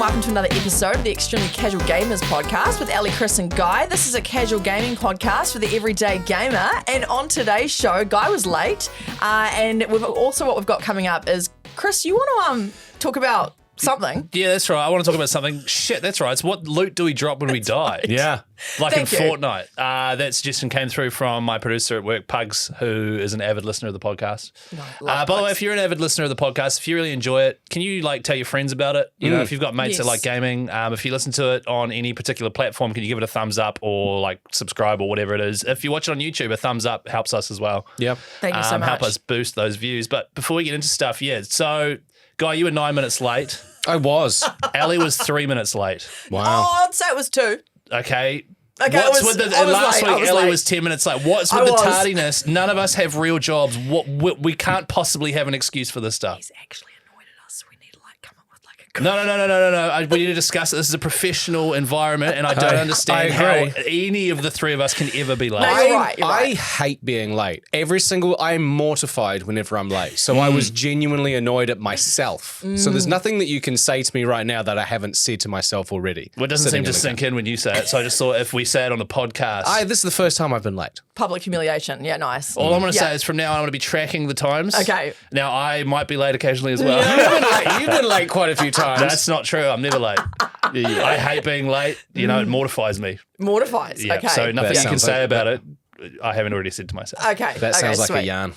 welcome to another episode of the Extremely Casual Gamers podcast with Ellie, Chris and Guy. This is a casual gaming podcast for the everyday gamer, and on today's show, Guy was late, and what we've got coming up is, Chris, you want to talk about something? Yeah, that's right. I want to talk about something. Shit, that's right. It's what loot do we drop when we die? Right. Yeah. Like Thank in you. Fortnite. That suggestion came through from my producer at work, Pugs, who is an avid listener of the podcast. By the way, if you're an avid listener of the podcast, if you really enjoy it, can you tell your friends about it? You know, if you've got mates that like gaming, if you listen to it on any particular platform, can you give it a thumbs up or subscribe or whatever it is? If you watch it on YouTube, a thumbs up helps us as well. Yep. Thank you so much. Help us boost those views. But before we get into stuff, so Guy, you were 9 minutes late. I was. Ellie was 3 minutes late. Wow. Oh, I'd say it was 2. Okay. I was last late. week, Ellie late. was 10 minutes late. What's with the tardiness? None of us have real jobs. We can't possibly have an excuse for this stuff. He's actually annoyed at us, so we need to come up with No. We need to discuss it. This is a professional environment, and I don't understand how any of the three of us can ever be late. No, you're right. I hate being late. I'm mortified whenever I'm late. So I was genuinely annoyed at myself. So there's nothing that you can say to me right now that I haven't said to myself already. Well, it doesn't seem to sink in when you say it. So I just thought if we say it on the podcast. This is the first time I've been late. Public humiliation. Yeah, nice. All I'm going to say is from now on, I'm going to be tracking the times. Okay. Now, I might be late occasionally as well. You've been late quite a few times. That's not true. I'm never late. I hate being late. It mortifies me. Mortifies. Yeah. Okay. So nothing you can sounds say like- about it, I haven't already said to myself. Okay. That sounds like sweet. a yarn.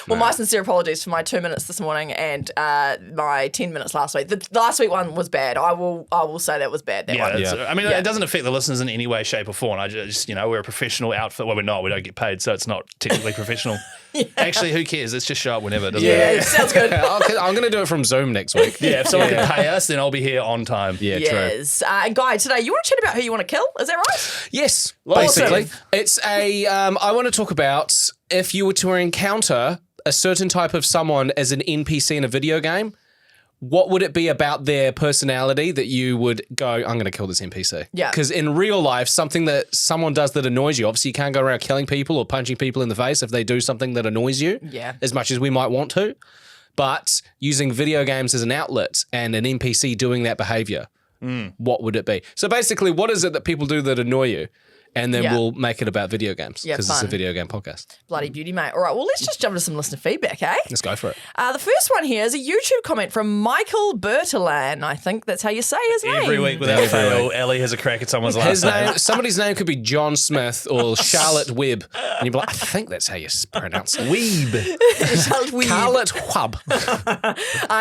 Well, my sincere apologies for my 2 minutes this morning and my 10 minutes last week. The last week one was bad. I will say that was bad. That one. I mean, it doesn't affect the listeners in any way, shape, or form. I just, we're a professional outfit. Well, we're not. We don't get paid, so it's not technically professional. Actually, who cares? Let's just show up whenever, doesn't it? Yeah, sounds good. I'm going to do it from Zoom next week. Yeah, if someone can pay us, then I'll be here on time. Yeah, true. Yes. And Guy, today you want to chat about who you want to kill? Is that right? Yes, Awesome. basically. It's I want to talk about if you were to encounter a certain type of someone as an NPC in a video game, what would it be about their personality that you would go, I'm going to kill this NPC? Yeah. Because in real life, something that someone does that annoys you, obviously you can't go around killing people or punching people in the face if they do something that annoys you, as much as we might want to. But using video games as an outlet and an NPC doing that behavior, what would it be? So basically, what is it that people do that annoy you? And then we'll make it about video games because it's a video game podcast. Bloody beauty, mate. All right, well, let's just jump into some listener feedback, eh? Let's go for it. The first one here is a YouTube comment from Michael Bertalan. I think that's how you say his name. Every week without fail, Ellie has a crack at someone's last name. Somebody's name could be John Smith or Charlotte Webb. And you'd be like, I think that's how you pronounce it. Weeb. Charlotte Webb.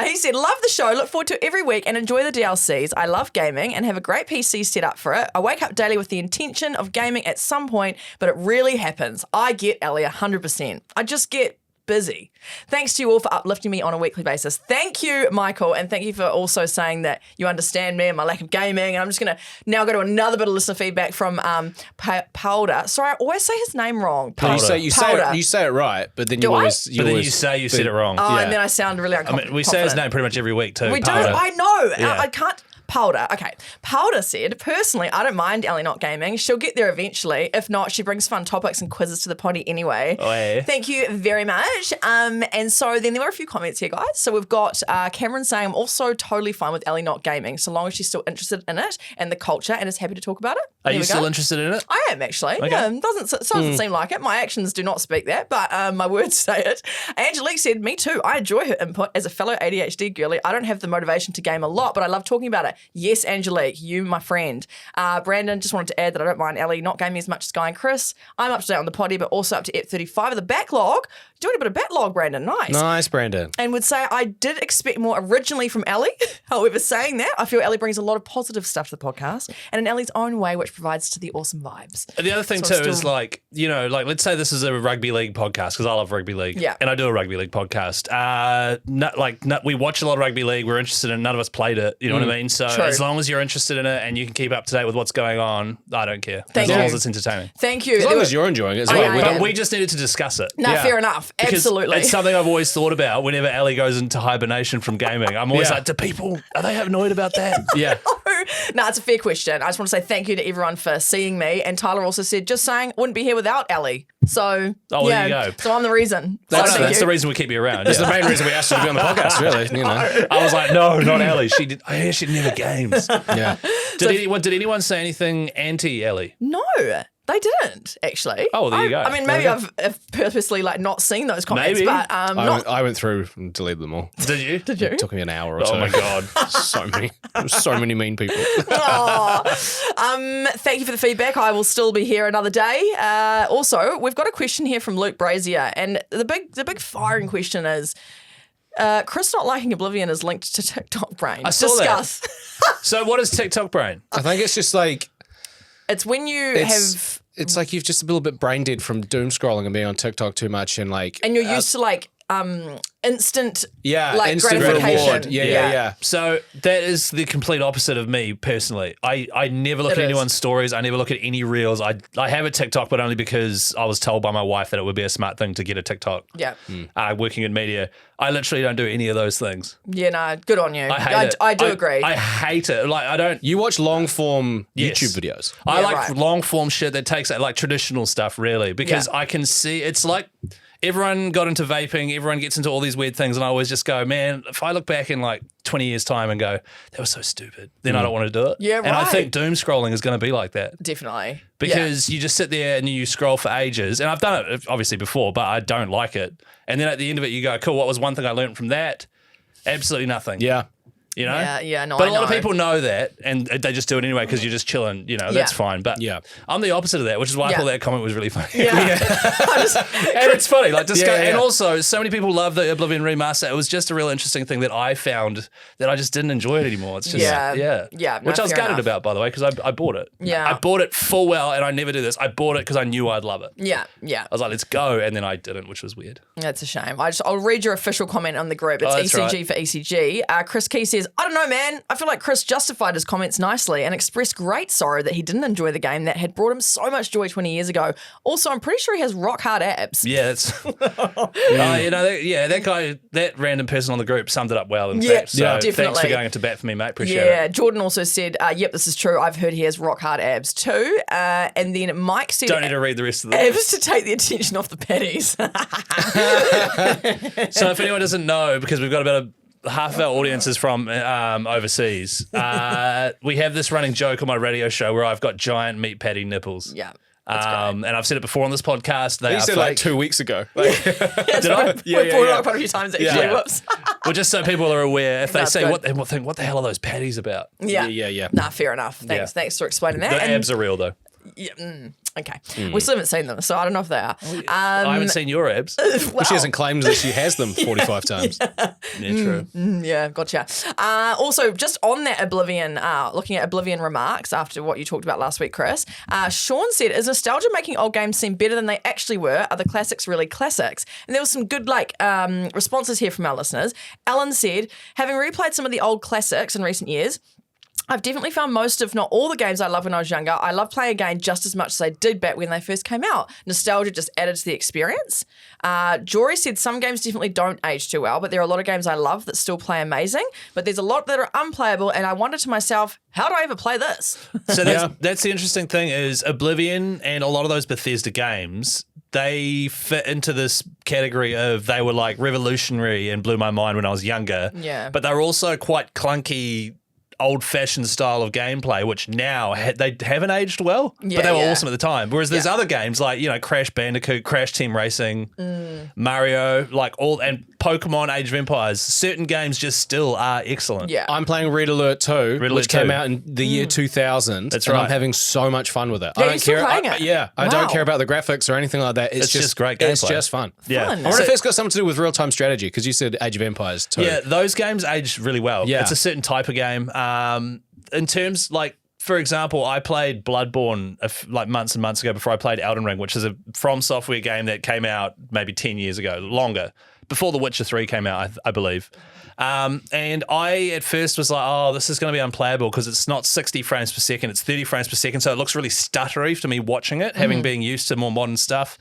He said, love the show, look forward to it every week and enjoy the DLCs. I love gaming and have a great PC set up for it. I wake up daily with the intention of gaming at some point, but it really happens. I get Ellie 100%. I just get busy. Thanks to you all for uplifting me on a weekly basis. Thank you, Michael, and thank you for also saying that you understand me and my lack of gaming. And I'm just going to now go to another bit of listener feedback from Powder. Sorry, I always say his name wrong. No, you say it right, but then you say you said it wrong. Oh, and then I sound really uncomfortable. We say his name pretty much every week too. We do. Powder. I know. Yeah. I can't. Powder. Okay. Powder said, personally, I don't mind Ellie not gaming. She'll get there eventually. If not, she brings fun topics and quizzes to the potty anyway. Oh, yeah. Thank you very much. And so then there were a few comments here, guys. So we've got Cameron saying, I'm also totally fine with Ellie not gaming, so long as she's still interested in it and the culture and is happy to talk about it. Are you still interested in it? I am actually. Okay. Yeah, doesn't seem like it. My actions do not speak that, but my words say it. Angelique said, me too. I enjoy her input as a fellow ADHD girly. I don't have the motivation to game a lot, but I love talking about it. Yes, Angelique, you, my friend. Brandon just wanted to add that I don't mind Ellie not gaming as much as Guy and Chris. I'm up to date on the potty, but also up to Ep86 of the backlog. Doing a bit of backlog, Brandon. Nice. Nice, Brandon. And would say I did expect more originally from Ellie. However, saying that, I feel Ellie brings a lot of positive stuff to the podcast and in Ellie's own way, which provides to the awesome vibes. The other thing too is let's say this is a rugby league podcast because I love rugby league. Yeah. And I do a rugby league podcast. We watch a lot of rugby league. We're interested in it. None of us played it. You know what I mean? So True. as long as you're interested in it and you can keep up to date with what's going on, I don't care. Thank as long you. as it's entertaining. Thank you. As long as you're enjoying it as Oh, well. yeah, We just needed to discuss it. No, fair enough. Because Absolutely. It's something I've always thought about whenever Ellie goes into hibernation from gaming. I'm always Yeah. like, are they annoyed about that? Yeah. No, it's a fair question. I just want to say thank you to everyone for seeing me. And Tyler also said, just saying, wouldn't be here without Ellie. So, there you go. So I'm the reason. That's the reason we keep you around. That's the main reason we asked you to be on the podcast, really. You know. I was like, no, not Ellie. She did. I hear she didn't have games. Yeah. Did anyone say anything anti-Ellie? No. They didn't actually. Oh, there you go. I mean, maybe I've purposely not seen those comments, Maybe. but I went through and deleted them all. Did you? Did you? It took me an hour or so. Oh my god, so many mean people. Thank you for the feedback. I will still be here another day. Also, we've got a question here from Luke Brazier, and the big firing question is. Chris not liking Oblivion is linked to TikTok brain. I saw Discuss. that. So what is TikTok brain? I think it's just like it's when you have. It's like you've just a little bit brain dead from doom scrolling and being on TikTok too much, and you're used to instant instant gratification. reward. Yeah. So that is the complete opposite of me personally. I never look at anyone's stories. I never look at any reels. I have a TikTok, but only because I was told by my wife that it would be a smart thing to get a TikTok. Yeah. Working in media, I literally don't do any of those things. Yeah, no, good on you. I hate it. I do agree. I hate it. I don't. You watch long form Yes. YouTube videos. I like long form shit that takes like traditional stuff really because I can see it's like. Everyone got into vaping, everyone gets into all these weird things, and I always just go, man, if I look back in 20 years' time and go, that was so stupid, then I don't want to do it. Yeah, right. And I think doom scrolling is going to be like that. Definitely. Because you just sit there and you scroll for ages, and I've done it obviously before, but I don't like it. And then at the end of it, you go, cool, what was one thing I learned from that? Absolutely nothing. Yeah. You know? Yeah, no, but I a lot of know. people know that and they just do it anyway because you're just chilling, that's fine. But I'm the opposite of that, which is why I thought that comment was really funny. Yeah. And it's funny. And also, so many people love the Oblivion remaster. It was just a real interesting thing that I found that I just didn't enjoy it anymore. It's just, which I was gutted about, by the way, because I bought it. Yeah. I bought it full well, and I never do this. I bought it because I knew I'd love it. Yeah. I was like, let's go. And then I didn't, which was weird. That's a shame. I'll read your official comment on the group. It's that's ECG right. for ECG. Chris Key says, I don't know, man. I feel like Chris justified his comments nicely and expressed great sorrow that he didn't enjoy the game that had brought him so much joy 20 years ago. Also, I'm pretty sure he has rock hard abs. Yeah, that's that guy, that random person on the group summed it up well. In fact, so definitely. Thanks for going into bat for me, mate. Appreciate it. Yeah, Jordan also said, yep, this is true. I've heard he has rock hard abs too. And then Mike said, don't need to read the rest of the abs to take the attention off the patties. So if anyone doesn't know, because we've got about half of our audience is from overseas, we have this running joke on my radio show where I've got giant meat patty nipples. Yeah. And I've said it before on this podcast. They You are said fake. 2 weeks ago. Did I? We've brought it up quite a few times actually. Yeah. Whoops. Well, just so people are aware, if they That's say good. what the hell are those patties about? Yeah. Nah, fair enough. Thanks. Thanks for explaining that. The abs are real though. Okay. We still haven't seen them, so I don't know if they are. I haven't seen your abs. Well, she hasn't claimed that she has them 45 times. Yeah, true. Yeah, gotcha. Also, just on that Oblivion, looking at Oblivion remarks after what you talked about last week, Chris, Sean said, is nostalgia making old games seem better than they actually were? Are the classics really classics? And there was some good responses here from our listeners. Alan said, having replayed some of the old classics in recent years, I've definitely found most, if not all, the games I loved when I was younger. I love playing again just as much as I did back when they first came out. Nostalgia just added to the experience. Jory said some games definitely don't age too well, but there are a lot of games I love that still play amazing. But there's a lot that are unplayable, and I wonder to myself, how do I ever play this? So that's the interesting thing is Oblivion and a lot of those Bethesda games, they fit into this category of they were like revolutionary and blew my mind when I was younger. Yeah. But they were also quite clunky, old-fashioned style of gameplay, which now they haven't aged well, but they were awesome at the time. Whereas there's other games like Crash Bandicoot, Crash Team Racing, Mario, and Pokemon, Age of Empires. Certain games just still are excellent. Yeah. I'm playing Red Alert 2, which came out in the year 2000. That's and right. I'm having so much fun with it. Yeah, I you're don't still care. playing it? I don't care about the graphics or anything like that. It's just great gameplay. It's just fun. Yeah. Fun. I wonder if it's got something to do with real-time strategy, because you said Age of Empires too. Yeah, those games age really well. Yeah. It's a certain type of game. In terms, for example, I played Bloodborne months and months ago before I played Elden Ring, which is a From Software game that came out maybe 10 years ago, longer, before The Witcher 3 came out, I believe. And I at first was like, oh, this is going to be unplayable because it's not 60 frames per second, it's 30 frames per second, so it looks really stuttery to me watching it, having been used to more modern stuff.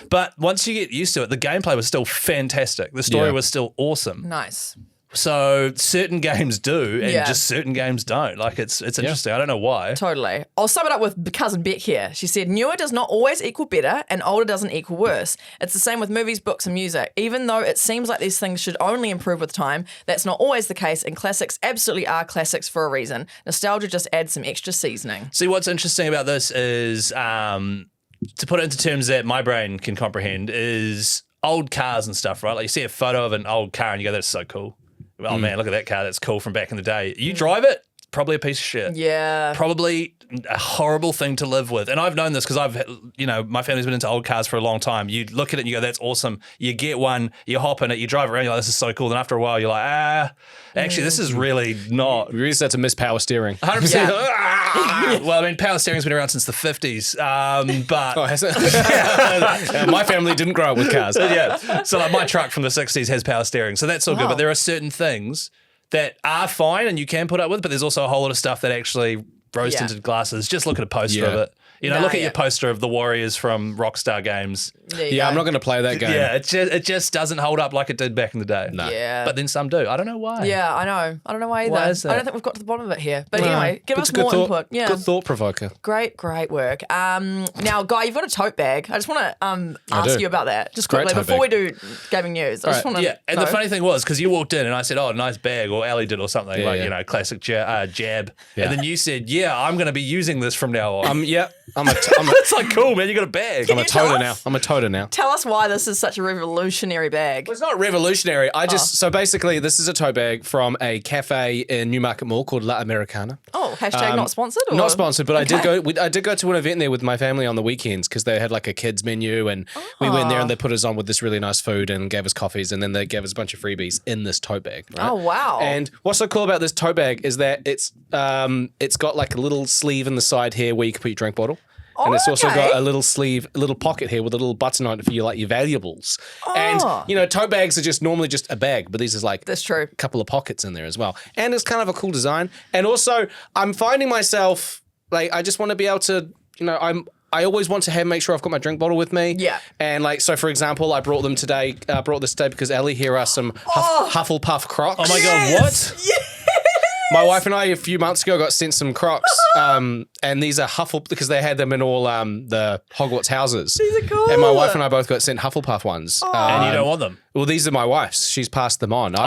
But once you get used to it, the gameplay was still fantastic. The story was still awesome. Nice. So certain games do, and just certain games don't. Like it's interesting. I don't know why. Totally. I'll sum it up with cousin Beck here. She said, newer does not always equal better, and older doesn't equal worse. It's the same with movies, books, and music. Even though it seems like these things should only improve with time, that's not always the case, and classics absolutely are classics for a reason. Nostalgia just adds some extra seasoning. See, what's interesting about this is, to put it into terms that my brain can comprehend, is old cars and stuff, right? Like you see a photo of an old car and you go, that's so cool. Oh man, look at that car. That's cool from back in the day. You drive it, probably a piece of shit. Yeah. Probably a horrible thing to live with. And I've known this because my family's been into old cars for a long time. You look at it and you go, that's awesome. You get one, you hop in it, you drive around, you're like, this is so cool. Then after a while, you're like, actually, this is really not. We used to miss power steering. 100%. Yeah. Well, I mean, power steering's been around since the 50s. But has it? My family didn't grow up with cars. Yeah. So like my truck from the 60s has power steering. So that's all good. But there are certain things that are fine and you can put up with, but there's also a whole lot of stuff that actually rose-tinted glasses. Just look at a poster of it. Look at your poster of the Warriors from Rockstar Games. I'm not going to play that game. Yeah, it just doesn't hold up like it did back in the day. No. Yeah. But then some do. I don't know why. Yeah, I know. I don't know why either. Why is that? I don't think we've got to the bottom of it here. But anyway, give us more input. Yeah. Good thought provoker. Great work. Now, Guy, you've got a tote bag. I just want to ask you about that just quickly before we do gaming news. I just want to and the funny thing was, because you walked in and I said, oh, nice bag, or Ali did or something, classic jab. Yeah. And then you said, I'm going to be using this from now on. It's like, cool, man, you got a bag. I'm a toter now. Tell us why this is such a revolutionary bag. Well, it's not revolutionary. So basically, this is a tote bag from a cafe in Newmarket Mall called La Americana. Oh, hashtag not sponsored? Or? Not sponsored, but okay. I did go to an event there with my family on the weekends because they had like a kids menu and we went there and they put us on with this really nice food and gave us coffees and then they gave us a bunch of freebies in this tote bag. Right? Oh, wow. And what's so cool about this tote bag is that it's got like a little sleeve in the side here where you can put your drink bottle. And it's also got a little pocket here with a little button on it for your valuables. And tote bags are just normally just a bag, but these is like that's true. A couple of pockets in there as well. And it's kind of a cool design. And also, I'm finding myself like I just want to be able to, I always want to make sure I've got my drink bottle with me. Yeah. And so for example, I brought this today because Ellie, here are some Hufflepuff Crocs. Oh my God, what? Yeah. My wife and I, a few months ago, got sent some Crocs, and these are because they had them in all the Hogwarts houses. These are cool. And my wife and I both got sent Hufflepuff ones. And you don't want them? Well, these are my wife's. She's passed them on. To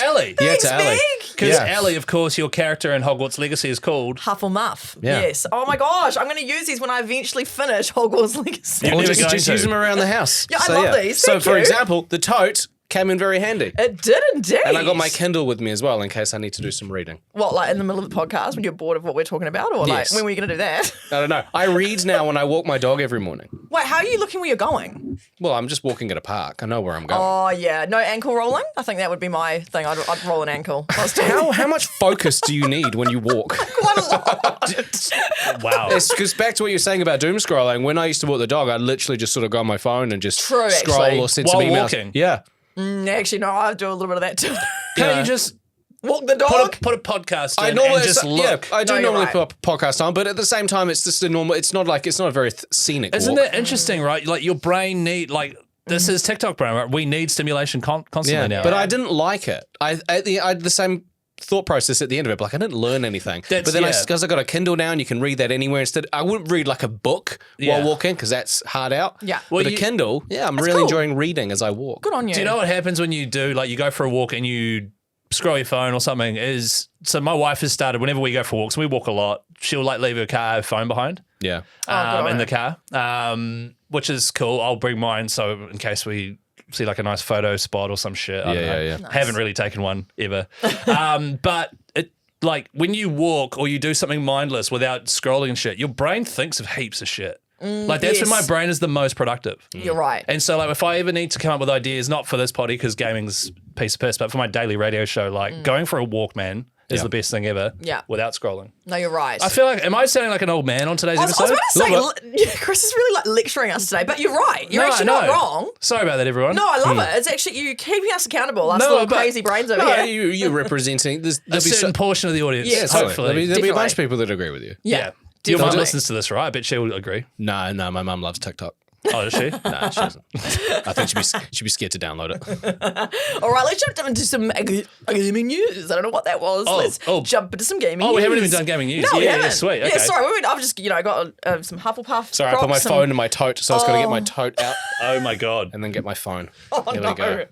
Ellie? Yeah, to Ellie. Because Ellie, of course, your character in Hogwarts Legacy is called Hufflemuff. Yeah. Yes. Oh my gosh, I'm going to use these when I eventually finish Hogwarts Legacy. Or just use them around the house. Yeah, I love these. So, for example, the tote came in very handy. It did indeed. And I got my Kindle with me as well in case I need to do some reading. What, like in the middle of the podcast when you're bored of what we're talking about? Or yes. When were you going to do that? I don't know. I read now when I walk my dog every morning. Wait, how are you looking where you're going? Well, I'm just walking at a park. I know where I'm going. Oh, yeah. No ankle rolling? I think that would be my thing. I'd roll an ankle. How much focus do you need when you walk? Quite a lot. Wow. It's because back to what you're saying about doom scrolling, when I used to walk the dog, I'd literally just sort of go on my phone and just scroll or send some emails. Walking? Yeah. Actually, no, I do a little bit of that too. Can't you just walk the dog? Put a podcast in and just look? Yeah, I do normally put a podcast on, but at the same time, it's just a normal. It's not a very scenic. Isn't that interesting, right? Like your brain this is TikTok brain, right? We need stimulation constantly now. But I didn't like it. I had the same thought process at the end of it. Like I didn't learn anything. But then because I got a Kindle now and you can read that anywhere instead. I wouldn't read like a book while walking because that's hard out. Yeah. Well, but a Kindle, I'm really enjoying reading as I walk. Good on you. Do you know what happens when you do, like you go for a walk and you scroll your phone or something so my wife has started, whenever we go for walks, we walk a lot, she'll leave her phone behind. Yeah. In the car, which is cool. I'll bring mine so in case we see like a nice photo spot or some shit. I don't know. Nice. Haven't really taken one ever. But it, like when you walk or you do something mindless without scrolling and shit, your brain thinks of heaps of shit. Like that's when my brain is the most productive. You're right. And so like if I ever need to come up with ideas, not for this potty because gaming's a piece of piss, but for my daily radio show, like going for a walk, man, is the best thing ever. Yeah. Without scrolling. No, you're right. I feel like, am I sounding like an old man on today's episode? I was about to say, Chris is really like lecturing us today, but you're right. You're actually not wrong. Sorry about that, everyone. No, I love it. It's actually you keeping us accountable. Us little crazy brains over here. You're representing a certain portion of the audience. Yes, hopefully. There'll be a bunch of people that agree with you. Yeah. Your mum listens to this, right? I bet she'll agree. No, my mum loves TikTok. Oh, does she? No, she doesn't. I think she'd be scared to download it. All right, let's jump into some gaming news. I don't know what that was. Let's jump into some gaming news. Oh, we haven't even done gaming news. No, we haven't. Yeah, sweet. Okay. Yeah, sorry. I've just, got some Hufflepuff. Sorry, I put my phone in my tote, so I was going to get my tote out Oh my God. and then get my phone. Oh, Here no. we go.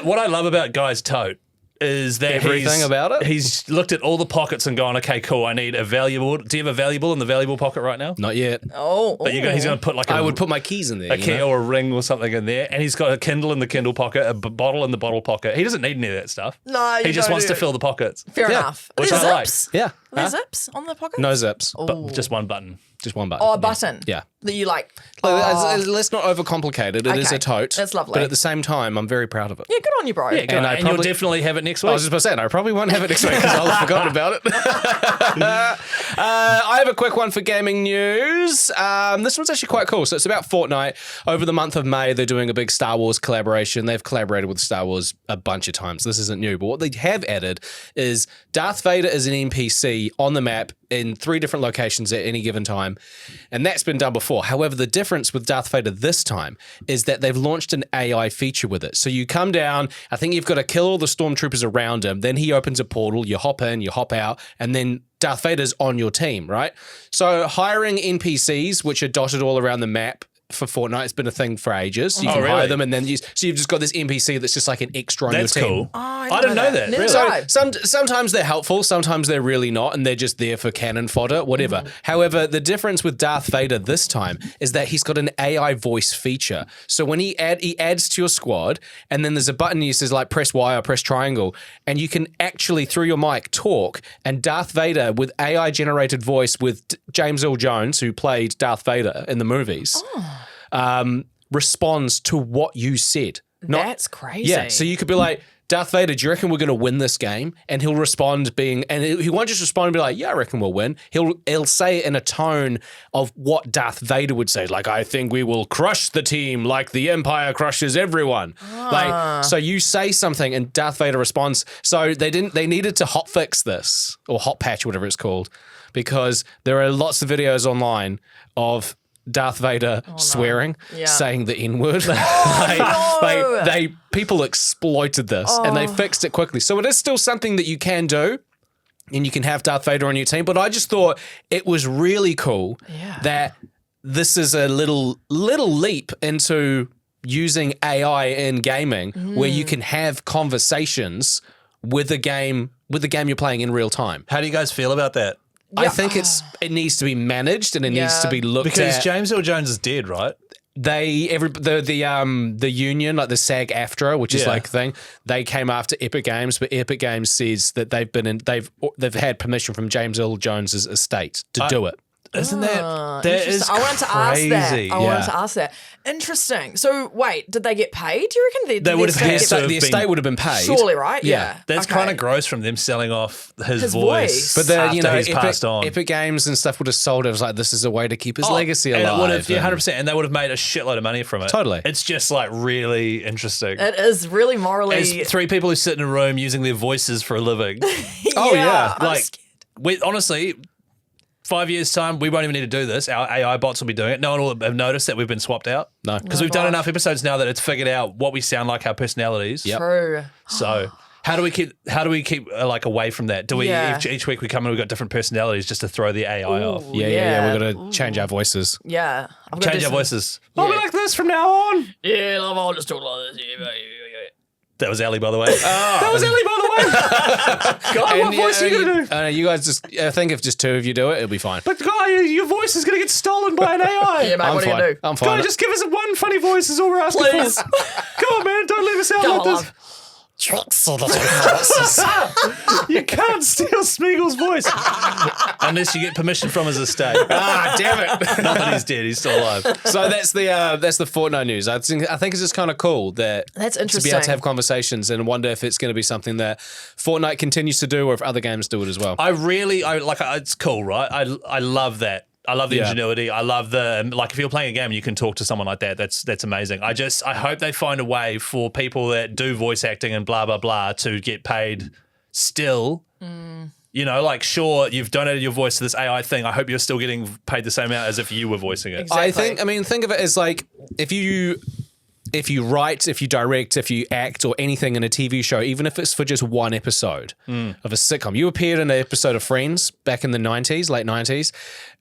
What I love about Guy's tote is that Everything about it? He's looked at all the pockets and gone, okay, cool, I need a valuable. Do you have a valuable in the valuable pocket right now? Not yet. Oh. But he's going to put like I would put my keys in there. a key or a ring or something in there, and he's got a Kindle in the Kindle pocket, a bottle in the bottle pocket. He doesn't need any of that stuff. No, he just don't wants do to it. fill the pockets. Fair enough. Which There's I like. zips. Yeah. There's zips on the pocket? No zips. But just one button. Just one button. Oh, a button. Yeah. That you like. Let's not overcomplicate it. It is Okay. a tote. That's lovely. But at the same time, I'm very proud of it. Yeah, good on you, bro. Yeah, And I you'll probably- definitely have it next I week. was just about to say, I probably won't have it next week because I'll have forgotten about it. I have a quick one for gaming news. This one's actually quite cool. So it's about Fortnite. Over the month of May, they're doing a big Star Wars collaboration. They've collaborated with Star Wars a bunch of times. This isn't new. But what they have added is Darth Vader is an NPC on the map in 3 different locations at any given time. And that's been done before. However, the difference with Darth Vader this time is that they've launched an AI feature with it. So you come down, I think you've got to kill all the stormtroopers around him. Then he opens a portal, you hop in, you hop out, and then Darth Vader's on your team, right? So hiring NPCs, which are dotted all around the map for Fortnite, has been a thing for ages. You can hire them, and then you've just got this NPC that's just like an extra on That's your team. cool. Oh, I didn't know that. Neither Really? did I. Sometimes they're helpful, sometimes they're really not, and they're just there for cannon fodder, whatever. However, the difference with Darth Vader this time is that he's got an AI voice feature. So when he adds to your squad, and then there's a button that says like press Y or press triangle, and you can actually through your mic talk, and Darth Vader with AI generated voice with James Earl Jones, who played Darth Vader in the movies. Responds to what you said. That's crazy. Yeah, so you could be like, Darth Vader, do you reckon we're going to win this game? And he'll respond he won't just respond and be like, yeah, I reckon we'll win. He'll say it in a tone of what Darth Vader would say. Like, I think we will crush the team like the Empire crushes everyone. Like, so you say something and Darth Vader responds. So they needed to hotfix this, or hot patch, whatever it's called, because there are lots of videos online of Darth Vader swearing, saying the N-word. People exploited this and they fixed it quickly. So it is still something that you can do, and you can have Darth Vader on your team. But I just thought it was really cool that this is a little leap into using AI in gaming, where you can have conversations with the game you're playing in real time. How do you guys feel about that? I think it needs to be managed and it needs to be looked at. Because James Earl Jones is dead, right? The union, like the SAG-AFTRA, which is like thing, they came after Epic Games, but Epic Games says that they've had permission from James Earl Jones's estate to do it. Isn't that is I wanted to ask crazy. that. I wanted to ask that. Interesting. So wait, did they get paid? Do you reckon They would have had to. The estate would have been paid. Surely, right? Yeah. That's Okay. kind of gross from them selling off his voice. But after he's passed on. Epic Games and stuff would have sold it. It was like, this is a way to keep his legacy and alive. it would have, 100%, and they would have made a shitload of money from it. Totally. It's just like really interesting. It is really morally. As 3 people who sit in a room using their voices for a living. Oh, yeah. I'm Like, scared. honestly, 5 years' time, we won't even need to do this. Our AI bots will be doing it. No one will have noticed that we've been swapped out. No. Because we've done enough episodes now that it's figured out what we sound like, our personalities. Yep. True. So how do we keep like away from that? Do we Yeah. each week we come and we've got different personalities just to throw the AI off? Yeah. We've got to change our voices. Yeah. I've got to Change do our some- voices. I'll be like this from now on. Yeah, I'll just talk like this. Yeah. That was Ellie, by the way. That was Ellie, by the way. God, what voice are you going to do? You guys I think if just 2 of you do it, it'll be fine. But guy, your voice is going to get stolen by an AI. Yeah, mate, I'm what are you fine. going to do? I'm fine. Guy, just give us one funny voice is all we're asking Please. for. Come on, man, don't leave us out Come like on, this. love. You can't steal Smeagol's voice. Unless you get permission from his estate. Damn it. Not that he's dead, he's still alive. So that's the Fortnite news. I think it's just kind of cool that That's to be interesting. able to have conversations and wonder if it's going to be something that Fortnite continues to do or if other games do it as well. It's cool, right? I love that. I love the ingenuity. I love if you're playing a game and you can talk to someone like that, that's amazing. I hope they find a way for people that do voice acting and blah, blah, blah to get paid still. You know, like, sure, you've donated your voice to this AI thing. I hope you're still getting paid the same amount as if you were voicing it. Exactly. Think of it as like if you write, if you direct, if you act or anything in a TV show, even if it's for just one episode of a sitcom, you appeared in an episode of Friends back in the 90s, late 90s,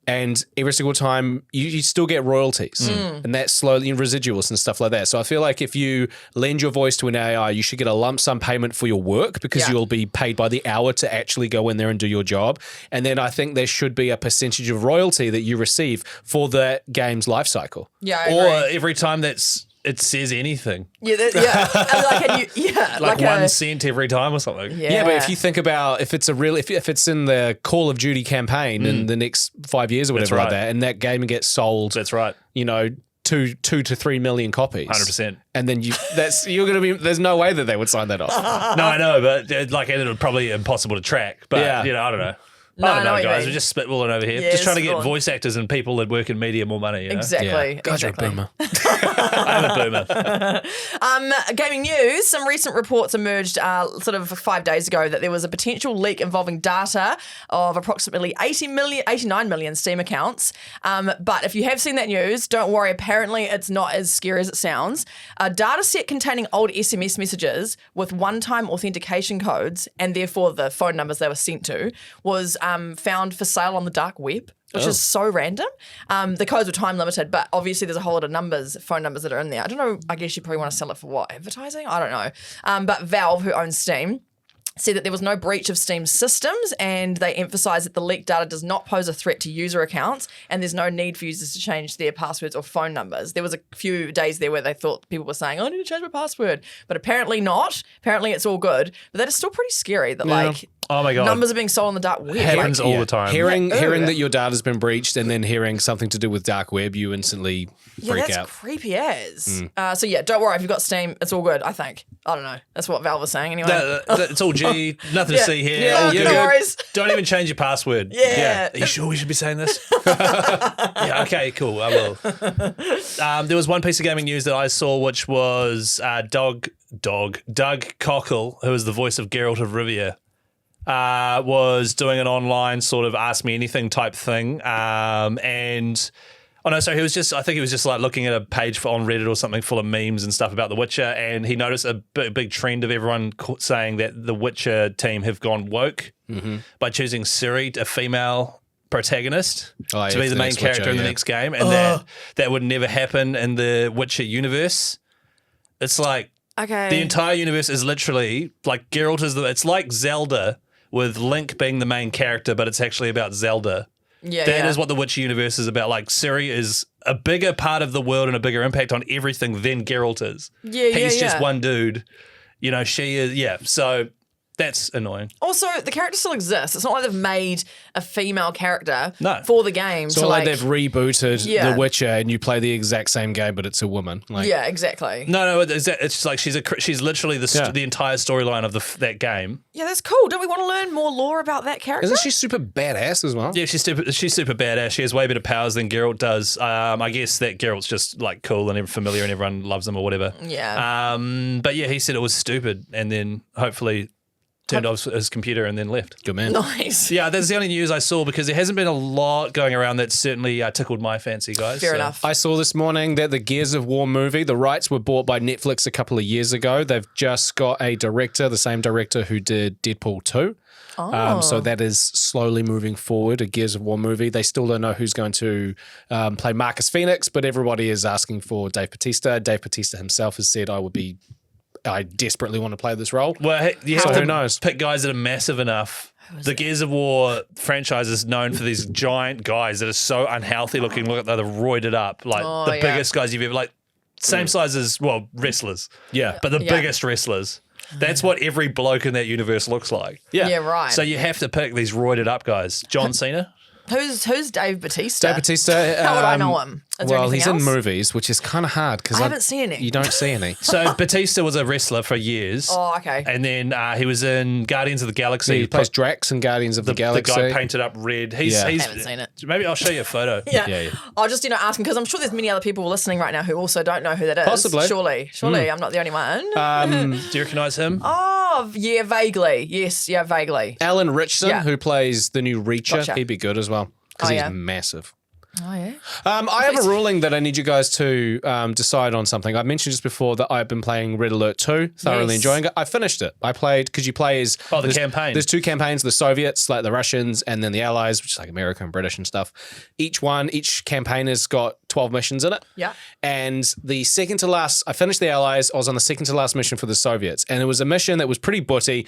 and every single time you still get royalties and that's slowly in residuals and stuff like that. So I feel like if you lend your voice to an AI, you should get a lump sum payment for your work because you'll be paid by the hour to actually go in there and do your job. And then I think there should be a percentage of royalty that you receive for the game's life cycle. Yeah, I or agree. every time it says anything. Yeah, Like 1 cent every time or something. Yeah, but if you think about if it's in the Call of Duty campaign in the next 5 years or whatever like that, and that game gets sold, That's right. 2 to 3 million copies, 100%. and then you're gonna be. There's no way that they would sign that off. No, I know, but it would probably be impossible to track. But I don't know. I don't know, guys. We're just spitballing over here. Just trying to get voice actors and people that work in media more money. Exactly. God, you're a boomer. I'm a boomer. Gaming news, some recent reports emerged sort of 5 days ago that there was a potential leak involving data of approximately 89 million Steam accounts. But if you have seen that news, don't worry. Apparently, it's not as scary as it sounds. A data set containing old SMS messages with one-time authentication codes and therefore the phone numbers they were sent to was found for sale on the dark web, which is so random. The codes were time limited, but obviously there's a whole lot of phone numbers that are in there. I don't know. I guess you probably want to sell it for what? Advertising? I don't know. But Valve, who owns Steam, said that there was no breach of Steam's systems, and they emphasised that the leaked data does not pose a threat to user accounts, and there's no need for users to change their passwords or phone numbers. There was a few days there where they thought people were saying, I need to change my password, but apparently not. Apparently it's all good, but that is still pretty scary that oh my God. numbers are being sold on the dark web. Happens all the time. Hearing that your data's been breached and then hearing something to do with dark web, you instantly freak that's out. creepy as. So yeah, don't worry if you've got Steam, it's all good, I think. I don't know. That's what Valve was saying anyway. It's all G. Nothing to see here. Yeah, All no good. worries. Don't even change your password. Yeah. Are you sure we should be saying this? Yeah, okay, cool. I will. There was one piece of gaming news that I saw, which was Doug Cockle, who is the voice of Geralt of Rivia, was doing an online sort of ask me anything type thing. I think he was just like looking at a page on Reddit or something full of memes and stuff about The Witcher, and he noticed a big trend of everyone saying that the Witcher team have gone woke by choosing Ciri, a female protagonist, to be the main character in the next game, and that would never happen in the Witcher universe. It's like the entire universe is literally like Geralt it's like Zelda with Link being the main character, but it's actually about Zelda. That is what the Witcher universe is about. Like, Ciri is a bigger part of the world and a bigger impact on everything than Geralt is. He's just one dude. She is, so that's annoying. Also, the character still exists. It's not like they've made a female character for the game. So like they've rebooted The Witcher and you play the exact same game, but it's a woman. Yeah, exactly. No, it's just like she's literally the entire storyline of that game. Yeah, that's cool. Don't we want to learn more lore about that character? Isn't she super badass as well? Yeah, she's super badass. She has way better powers than Geralt does. I guess that Geralt's just like cool and familiar and everyone loves him or whatever. Yeah. But yeah, he said it was stupid and then hopefully turned off his computer and then left. Good man. Nice. Yeah, that's the only news I saw because there hasn't been a lot going around that certainly tickled my fancy, guys. Fair enough. I saw this morning that the Gears of War movie, the rights were bought by Netflix a couple of years ago. They've just got a director, the same director who did Deadpool 2. So that is slowly moving forward, a Gears of War movie. They still don't know who's going to play Marcus Phoenix, but everybody is asking for Dave Bautista. Dave Bautista himself has said, I desperately want to play this role. Well, you have so to who knows? Pick guys that are massive enough. The Gears of War franchise is known for these giant guys that are so unhealthy looking. Look at they're roided up, like the biggest guys you've ever same size as wrestlers. Yeah, but the biggest wrestlers. That's what every bloke in that universe looks like. Yeah, right. So you have to pick these roided up guys. John Cena. Who's Dave Bautista? Dave Bautista. How would I know him? He's in movies, which is kind of hard because I haven't seen any. You don't see any. So Bautista was a wrestler for years. Oh, okay. And then he was in Guardians of the Galaxy. He plays Drax in Guardians of the Galaxy. The guy painted up red. I haven't seen it. Maybe I'll show you a photo. Yeah. I'll just asking because I'm sure there's many other people listening right now who also don't know who that is. Possibly. Surely I'm not the only one. Do you recognise him? Oh, yeah, vaguely. Yes, yeah, vaguely. Alan Ritchson, who plays the new Reacher, he'd be good as well because he's massive. Oh, yeah. I have a ruling that I need you guys to decide on something. I mentioned just before that I've been playing Red Alert 2, thoroughly enjoying it. I finished it. I played, because you play as... the campaign. There's 2 campaigns, the Soviets, like the Russians, and then the Allies, which is like America and British and stuff. Each campaign has got 12 missions in it. Yeah. And the second to last, I finished the Allies, I was on the second to last mission for the Soviets. And it was a mission that was pretty butty.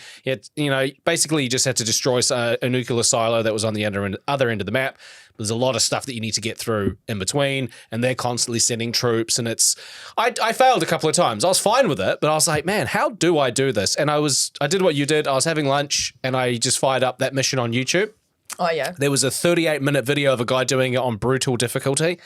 Basically you just had to destroy a nuclear silo that was on the other end of the map. There's a lot of stuff that you need to get through in between, and they're constantly sending troops, and I failed a couple of times. I was fine with it, but I was like, man, how do I do this? And I did what you did. I was having lunch, and I just fired up that mission on YouTube. Oh, yeah. There was a 38-minute video of a guy doing it on brutal difficulty,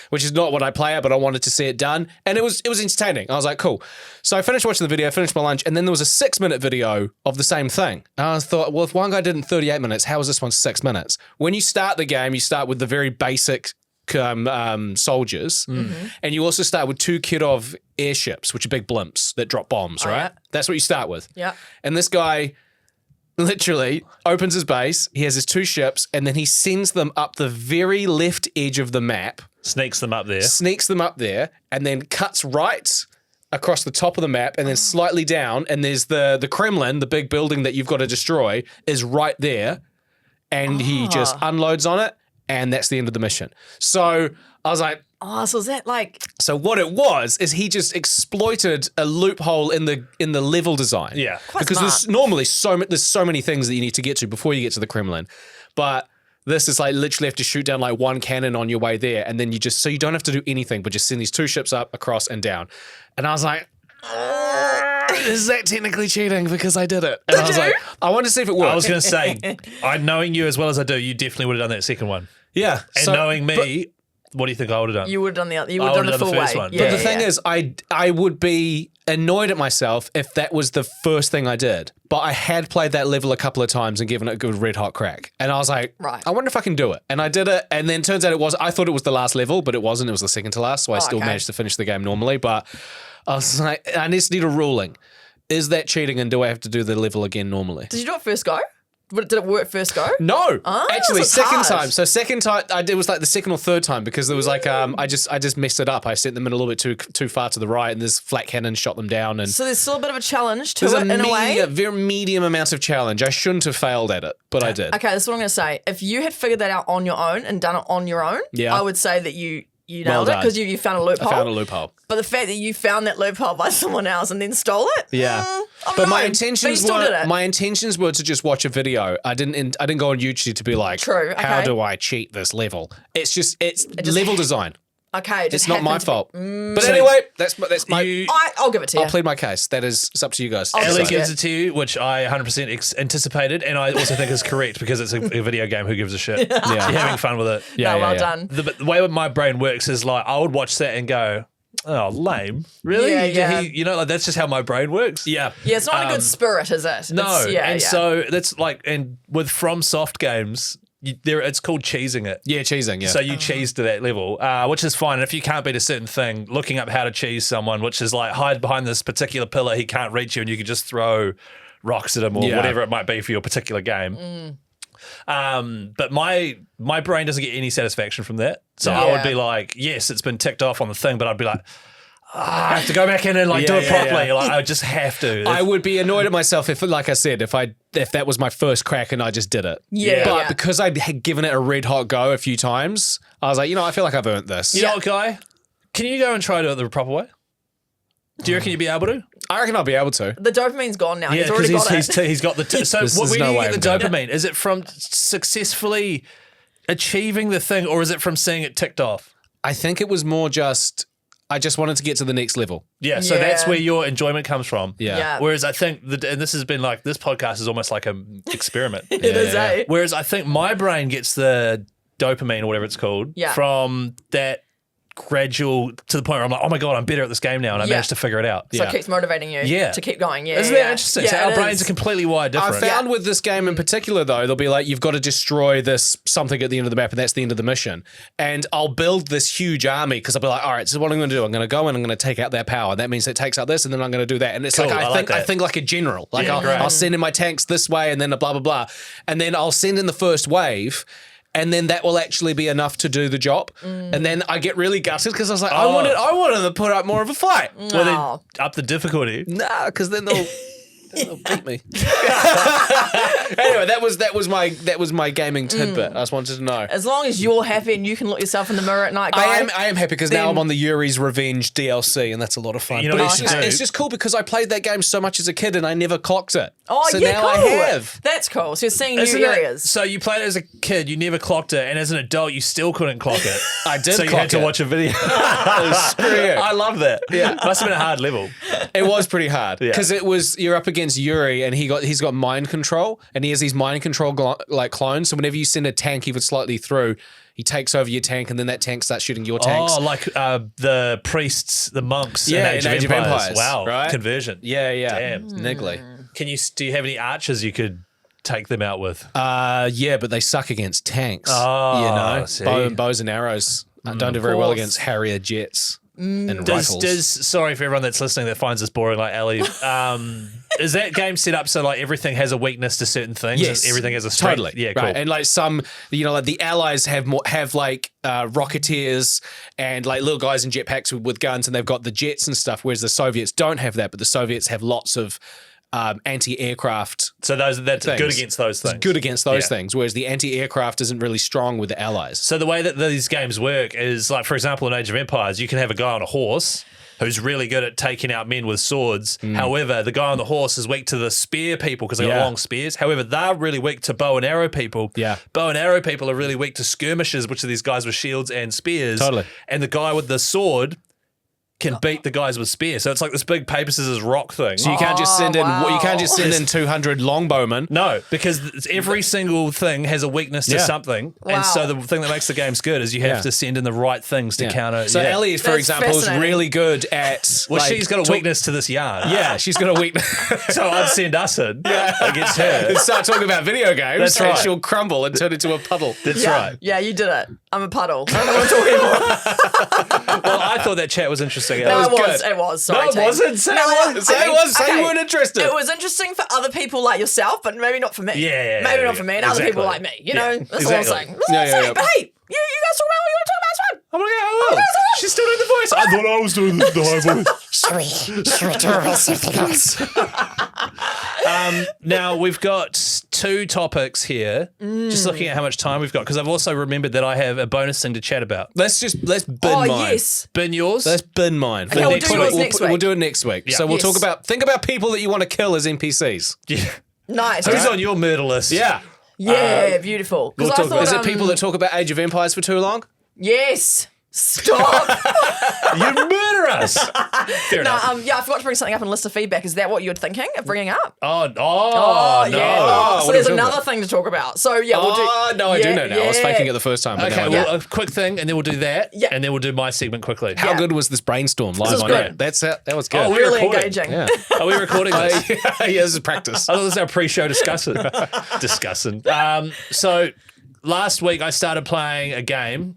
which is not what I play at, but I wanted to see it done. And it was entertaining. I was like, cool. So I finished watching the video, finished my lunch, and then there was a 6-minute video of the same thing. And I thought, well, if one guy did it in 38 minutes, how is this one 6 minutes? When you start the game, you start with the very basic soldiers, and you also start with 2 Kirov airships, which are big blimps that drop bombs, right? Yeah. That's what you start with. Yeah. And this guy... literally opens his base, he has his 2 ships, and then he sends them up the very left edge of the map. Sneaks them up there. And then cuts right across the top of the map and then slightly down, and there's the Kremlin, the big building that you've got to destroy, is right there. And he just unloads on it, and that's the end of the mission. So I was like... Oh, so is that like... So what it was is he just exploited a loophole in the level design. Yeah. Because there's normally there's so many things that you need to get to before you get to the Kremlin. But this is like literally have to shoot down like 1 cannon on your way there, and then you don't have to do anything but just send these 2 ships up, across, and down. And I was like... is that technically cheating? Because I did it. And I was like, I wanted to see if it worked. I was going to say, knowing you as well as I do, you definitely would have done that second one. Yeah. And knowing me... what do you think I would have done? You would have done the other. You would have done the full first way. one. Yeah, But the thing is, I would be annoyed at myself if that was the first thing I did. But I had played that level a couple of times and given it a good red hot crack. And I was like, right. I wonder if I can do it. And I did it. And then turns out I thought it was the last level, but it wasn't. It was the second to last. So I still managed to finish the game normally. But I was like, I just need a ruling. Is that cheating, and do I have to do the level again normally? Did you do it first go? Did it work first go? No, actually, so second hard. time. So second time, I did was like the second or third time because there was like I just messed it up. I sent them in a little bit too far to the right, and this flat cannon shot them down. And so there's still a bit of a challenge to there's it in a way. a very medium amount of challenge. I shouldn't have failed at it, but I did. Okay, that's what I'm going to say. If you had figured that out on your own and done it on your own, I would say that you nailed it because you found a loophole. I found a loophole. But the fact that you found that loophole by someone else and then stole it, but my intentions were to just watch a video. I didn't go on YouTube to be like, how do I cheat this level? It's level design. Okay, it's not my fault. But anyway, that's my. I'll give it to you. I'll plead my case. It's up to you guys. Ellie gives it to you, which I 100% anticipated, and I also think is correct because it's a video game. Who gives a shit? You're having fun with it. Yeah, well done. The way my brain works is like I would watch that and go, oh, lame. Really? Yeah. Like that's just how my brain works. Yeah. Yeah, it's not a good spirit, is it? No. So that's like, and with FromSoft games, it's called cheesing it. Yeah, cheesing, yeah. So you cheese to that level, which is fine. And if you can't beat a certain thing, looking up how to cheese someone, which is like hide behind this particular pillar, he can't reach you, and you can just throw rocks at him or whatever it might be for your particular game. But my brain doesn't get any satisfaction from that. So I would be like, yes, it's been ticked off on the thing, but I'd be like, I have to go back in and do it properly. Like I just have to. I would be annoyed at myself if, like I said, if that was my first crack and I just did it. But because I had given it a red hot go a few times, I was like, I feel like I've earned this. You know what, Guy? Can you go and try to do it the proper way? Do you reckon you'd be able to? I reckon I'll be able to. The dopamine's gone now. He's already got it. He's got the... So where do you get the dopamine? Is it from successfully achieving the thing, or is it from seeing it ticked off? I think it was more just... I just wanted to get to the next level. Yeah, so that's where your enjoyment comes from. Yeah. Whereas I think, and this has been like, this podcast is almost like an experiment. It is, eh? Whereas I think my brain gets the dopamine or whatever it's called from that gradual to the point where I'm like, oh my God, I'm better at this game now, and I managed to figure it out. So it keeps motivating you to keep going. Yeah, Isn't that interesting? So our brains are completely wired different. I found with this game in particular, though, they'll be like, you've got to destroy this something at the end of the map, and that's the end of the mission. And I'll build this huge army because I'll be like, all right, so what I'm going to do, I'm going to go and I'm going to take out their power. That means it takes out this, and then I'm going to do that. And it's cool, like, I think like a general. Like I'll send in my tanks this way, and then a blah, blah, blah. And then I'll send in the first wave, and then that will actually be enough to do the job. And then I get really gutted because I was like, I wanted them to put up more of a fight. Well, then up the difficulty. Nah, because then they'll beat me. Anyway, that was my gaming tidbit. I just wanted to know. As long as you're happy and you can look yourself in the mirror at night, guy, I am happy because now I'm on the Yuri's Revenge DLC, and that's a lot of fun. You know But what it's just cool because I played that game so much as a kid and I never clocked it. Oh, so yeah, now cool. I have. That's cool. So you're seeing Isn't new it- areas. So you played it as a kid, you never clocked it, and as an adult, you still couldn't clock it. I did So you clock had to it. watch a video. Screw you. I love that. Yeah. Must have been a hard level. It was pretty hard because you're up against Yuri and he's got mind control and he has these mind control clones. So whenever you send a tank even slightly through, he takes over your tank and then that tank starts shooting your tanks. Oh, like the priests, the monks Yeah, in Age of Empires. Wow, right? Conversion. Yeah. Damn. Niggly. Do you have any archers you could take them out with? Yeah, but they suck against tanks. Oh, see. Bows and arrows don't do very well course. against Harrier jets and rifles. Sorry for everyone that's listening that finds this boring like Ellie. Is that game set up so like everything has a weakness to certain things? Yes, Everything has a strength? totally. Yeah, cool. Right. And like some, like the Allies have like rocketeers and like little guys in jetpacks with guns, and they've got the jets and stuff. Whereas the Soviets don't have that, but the Soviets have lots of anti-aircraft. So that's things. good against those things. It's good against those things, whereas the anti-aircraft isn't really strong with the Allies. So the way that these games work is like, for example, in Age of Empires, you can have a guy on a horse who's really good at taking out men with swords. However, the guy on the horse is weak to the spear people because they've got long spears. However, they're really weak to bow and arrow people. Yeah. Bow and arrow people are really weak to skirmishers, which are these guys with shields and spears. Totally. And the guy with the sword can beat the guys with spears. So it's like this big paper scissors rock thing. So you can't just send in wow. you can't just send in 200 longbowmen. No, because every single thing has a weakness to Yeah. something. Wow. And so the thing that makes the games good is you have to send in the right things to counter. So Ellie, for That's example, is fascinating. really good at. Well, like, she's got a weakness to this yarn. Yeah, she's got a weakness. So I'd send us in against her. And start talking about video games. That's and right. she'll crumble and turn into a puddle. That's yeah. right. Yeah, you did it. I'm a puddle. I don't know what I'm talking about. Well, I thought that chat was interesting. No, Ellie. it was. good. It was. Sorry, No, it team. wasn't. Say it was. Say it was. Say you weren't interested. It was interesting for other people like yourself, but maybe not for me. Yeah, maybe yeah, not for me and other people like exactly. me. You know, that's exactly. all I'm saying. That's all I'm Yeah, saying. yeah. But hey, you guys talk about what you want to talk about. It's fine. I'm like, oh, she's still doing the voice. I thought I was doing the high voice. Should we talk about something else? Now we've got two topics here. Just looking at how much time we've got, because I've also remembered that I have a bonus thing to chat about. Let's bin Oh, mine. yes. Bin yours? Let's bin mine. Okay, we'll next do week. yours next week. We'll do it next week. Yeah. So we'll Yes. think about people that you want to kill as NPCs. Yeah. Nice. Who's right? on your murder list? Yeah. Yeah, beautiful. 'Cause we'll I talk about- thought, Is it people that talk about Age of Empires for too long? Yes. Stop. You murder us. Fair No, enough. yeah, I forgot to bring something up in a list of feedback. Is that what you're thinking of bringing up? Oh, no. Yeah. Oh, what so are we there's talking another about? thing to talk about. So yeah, we'll do. Oh, no, I do know now. I was faking it the first time. But Okay, now I well, know. a quick thing, and then we'll do that, Yeah. and then we'll do my segment quickly. How Yeah. good was this brainstorm live was on good. air? That was good. Oh, we're Really recording. engaging. yeah. Are we recording this? Yeah, this is practice. I thought this was our pre-show discussing. So last week I started playing a game.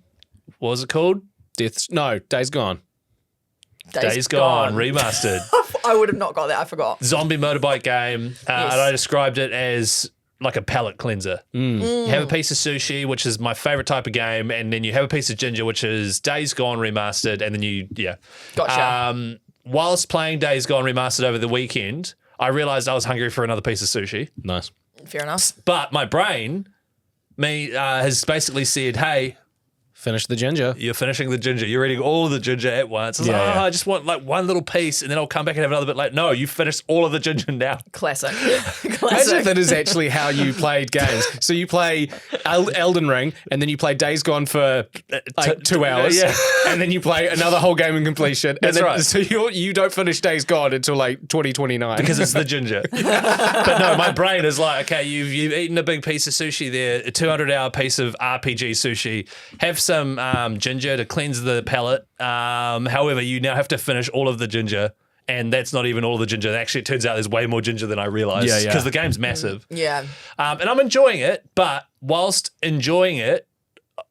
What was it called? Days Gone. Days Gone Remastered. I would have not got that. I forgot. Zombie motorbike game. And I described it as like a palate cleanser. You have a piece of sushi, which is my favorite type of game, and then you have a piece of ginger, which is Days Gone Remastered, and then Gotcha. Whilst playing Days Gone Remastered over the weekend, I realized I was hungry for another piece of sushi. Nice. Fair enough. But my brain has basically said, hey, Finish the ginger. you're finishing the ginger. You're eating all of the ginger at once. I was like, Yeah. I just want like one little piece, and then I'll come back and have another bit later. No, you finished all of the ginger now. Classic. Imagine Classic. if that is actually how you played games. So you play Elden Ring, and then you play Days Gone for like 2 hours, yeah. and then you play another whole game in completion. That's and then, right. So you don't finish Days Gone until like 2029. Because it's the ginger. But no, my brain is like, okay, you've eaten a big piece of sushi there, a 200-hour piece of RPG sushi. Have some ginger to cleanse the palate. However, you now have to finish all of the ginger. And that's not even all the ginger. Actually, it turns out there's way more ginger than I realized. Yeah, yeah. Because the game's massive. Yeah. And I'm enjoying it. But whilst enjoying it,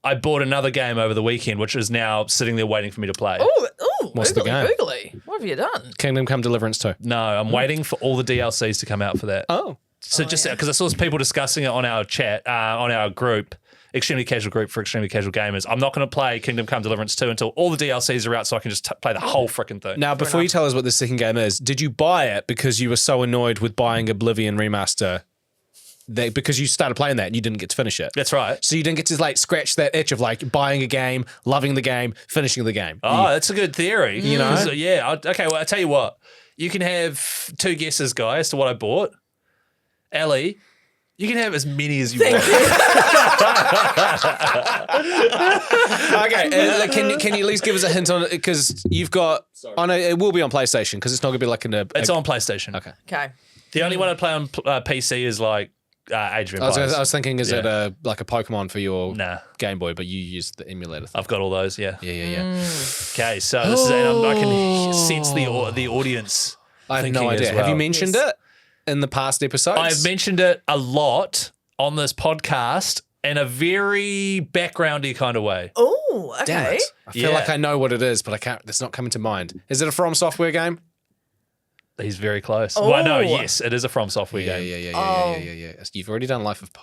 I bought another game over the weekend, which is now sitting there waiting for me to play. Ooh, What's the game? Googly. What have you done? Kingdom Come Deliverance 2. No, I'm waiting for all the DLCs to come out for that. Oh. So just because I saw people discussing it on our chat, on our group, extremely casual group for extremely casual gamers. I'm not going to play Kingdom Come Deliverance 2 until all the DLCs are out so I can just play the whole freaking thing. Now, before you tell us what the second game is, did you buy it because you were so annoyed with buying Oblivion Remaster because you started playing that and you didn't get to finish it? That's right. So you didn't get to like scratch that itch of like buying a game, loving the game, finishing the game. Oh, that's a good theory. You know? Yeah. Okay, well, I'll tell you what. You can have 2 guesses, guys, as to what I bought. Ellie, you can have as many as you want. Okay, can you at least give us a hint on it? Because you've got... Oh, no, it will be on PlayStation because it's not going to be like It's on PlayStation. Okay. The only one I play on PC is like Age of Empires. I was thinking, is it like a Pokemon for your Nah. Game Boy, but you use the emulator thing? I've got all those, yeah. Yeah. Okay, so this is, and I can sense the audience. I have no thinking idea. as well. Have you mentioned it in the past episodes? I've mentioned it a lot on this podcast in a very backgroundy kind of way. Oh, okay. Damn it. I feel like I know what it is, but I can't. It's not coming to mind. Is it a From Software game? He's very close. Oh. Well, no, yes, it is a From Software game. Yeah. You've already done Life of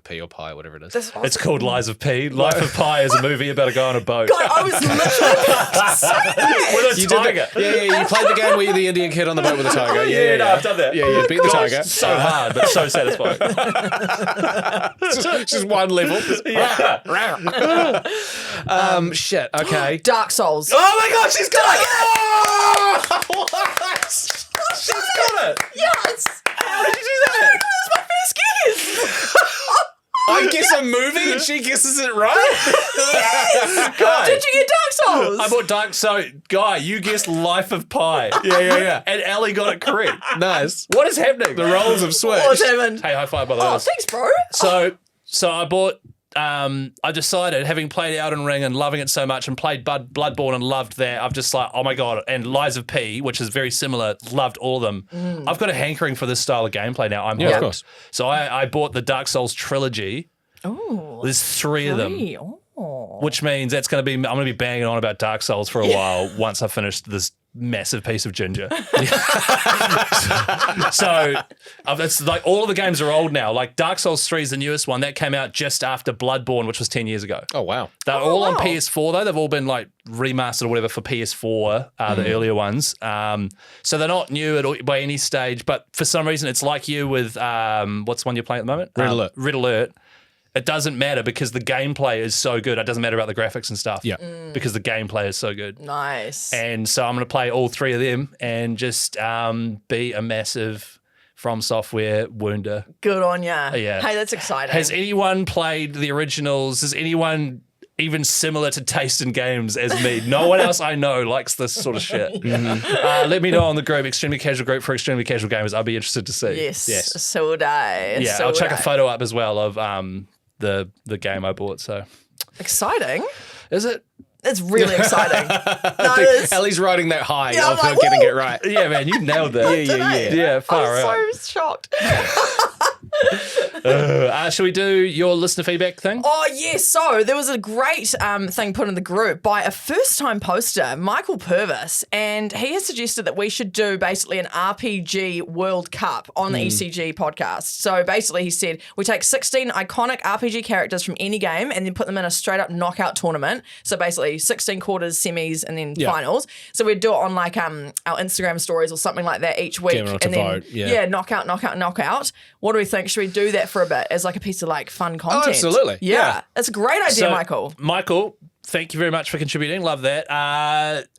P or Pi, whatever it is. That's awesome. It's called Lies of P. Life of Pi is a movie about a guy on a boat. God, I was literally about to say that. With a You did tiger. you played the game where you're the Indian kid on the boat with a tiger. No, I've done that. Yeah, beat the tiger. So hard, but so satisfying. Just one level. Shit. Okay. Dark Souls. Oh my God, she's got it! She's got it! Yes. How did you do that? That's my first guess. I guess a movie and she guesses it right. Yes. Guy. Did you get Dark Souls? I bought Dark. So, Guy, you guessed Life of Pi. Yeah. And Ellie got it correct. Nice. What is happening? The roles have switched. What's happened? Hey, high five by the Oh, way. thanks, bro. So I bought. I decided, having played Elden Ring and loving it so much, and played Bloodborne and loved that, I've just like, oh my God, and Lies of P, which is very similar, loved all of them. I've got a hankering for this style of gameplay now. I'm Yeah, of hooked. course. So I bought the Dark Souls trilogy. Oh, There's 3 of them. Oh. Which means I'm going to be banging on about Dark Souls for a while once I finish this massive piece of ginger. So it's like all of the games are old now. Like Dark Souls 3 is the newest one. That came out just after Bloodborne, which was 10 years ago. Oh, wow. They're all on PS4 though. They've all been like remastered or whatever for PS4, the earlier ones. So they're not new by any stage, but for some reason it's like you with, what's the one you're playing at the moment? Red Alert. Red Alert. It doesn't matter because the gameplay is so good. It doesn't matter about the graphics and stuff. Yeah. Because the gameplay is so good. Nice. And so I'm going to play all 3 of them and just be a massive From Software wounder. Good on ya. Yeah. Hey, that's exciting. Has anyone played the originals? Is anyone even similar to taste in games as me? No one else I know likes this sort of shit. Let me know on the group, Extremely Casual Group for Extremely Casual Gamers. I'll be interested to see. Yes. So would I. Yeah, so I'll would chuck a I. photo up as well of the game I bought. So Exciting. is it? It's really exciting. No, it is. Ellie's riding that high Yeah, I'm of like, her getting woo! it right. Yeah, man, you nailed that. Yeah, far out. I'm so shocked. Should we do your listener feedback thing? Oh, yes. So there was a great thing put in the group by a first-time poster, Michael Purvis, and he has suggested that we should do basically an RPG World Cup on the ECG podcast. So basically he said we take 16 iconic RPG characters from any game and then put them in a straight-up knockout tournament. So basically 16 quarters, semis, and then finals. So we'd do it on like our Instagram stories or something like that each week. Get everyone to and then, vote, yeah. knockout. What do we think? Should we do that for a bit as like a piece of like fun content? absolutely. Yeah. That's a great idea, Michael. Michael, thank you very much for contributing. Love that.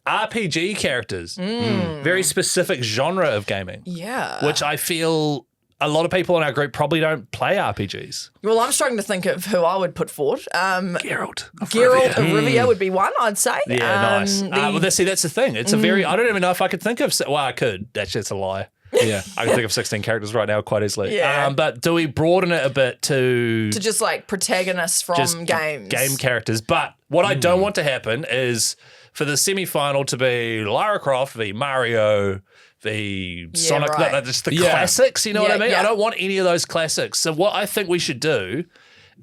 RPG characters. Very specific genre of gaming. Yeah. Which I feel a lot of people in our group probably don't play RPGs. Well, I'm starting to think of who I would put forward. Geralt of Geralt Rivia. of Rivia would be one, I'd say. Yeah, nice. Well, that's the thing. It's a very, I don't even know if I could think of, well, I could. Actually, it's a lie. Yeah. I can think of 16 characters right now quite easily. Yeah. But do we broaden it a bit to just like protagonists from just games. game characters? But what I don't want to happen is for the semi-final to be Lara Croft v Mario v Sonic, right. just the classics, you know what I mean? Yeah. I don't want any of those classics. So what I think we should do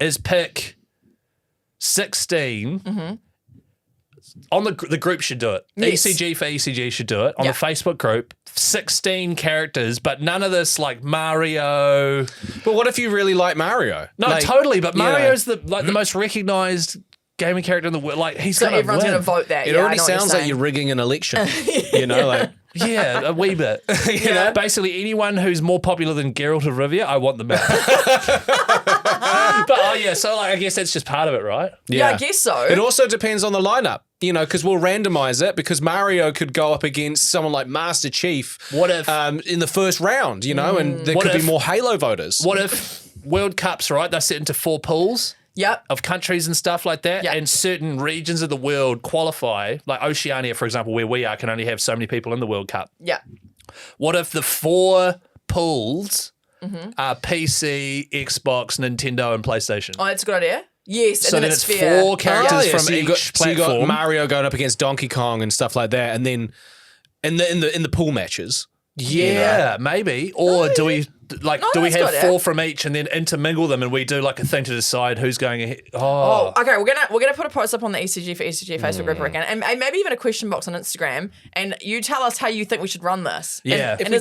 is pick 16 on the group should do it. Yes. ECG for ECG should do it on Yeah. the Facebook group. 16 characters, but none of this like Mario. But what if you really like Mario? No, Like, totally. But you know, Mario's the most recognized gaming character in the world. Like he's So gonna everyone's win. going to vote that. It yeah, already I know what sounds like saying. you're rigging an election. You know, like Yeah, a wee bit. You know, basically anyone who's more popular than Geralt of Rivia, I want them out. But so like I guess that's just part of it, right? Yeah, I guess so. It also depends on the lineup, you know, because we'll randomize it because Mario could go up against someone like Master Chief. What if in the first round, you know, and there could be more Halo voters. What if World Cups, right? They're set into 4 pools. Yep. Of countries and stuff like that, Yep. and certain regions of the world qualify, like Oceania, for example, where we are, can only have so many people in the World Cup. Yeah. What if the 4 pools are PC, Xbox, Nintendo, and PlayStation? Oh, that's a good idea. Yes, So and then then it's fair. 4 characters from so you each got, so you platform. got Mario going up against Donkey Kong and stuff like that, and then in the pool matches. Yeah, maybe. Or do we do we that's have good, 4 from each and then intermingle them and we do like a thing to decide who's going ahead? Oh, okay. We're gonna put a post up on the ECG for ECG Facebook group again, and maybe even a question box on Instagram. And you tell us how you think we should run this. Yeah. And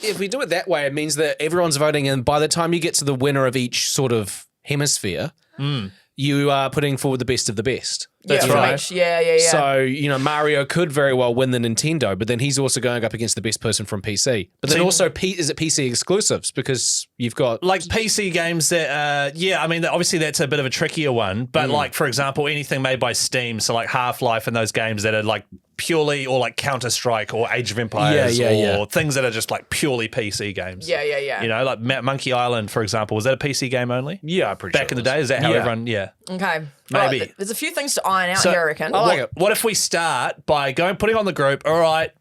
If we do it that way, it means that everyone's voting, and by the time you get to the winner of each sort of hemisphere, you are putting forward the best of the best. That's from right. each. Yeah. So, you know, Mario could very well win the Nintendo, but then he's also going up against the best person from PC. But then also, is it PC exclusives? Because you've got... Like PC games that, I mean, obviously that's a bit of a trickier one. But like, for example, anything made by Steam, so like Half-Life and those games that are like purely, or like Counter-Strike or Age of Empires or things that are just like purely PC games. Yeah. You know, like Monkey Island, for example. Was that a PC game only? Yeah, I'm pretty Back sure in the it was. day? Is that how Yeah. everyone, Okay. Maybe. Right, there's a few things to iron out So, here, I reckon. I like it. What if we start by putting on the group, all right,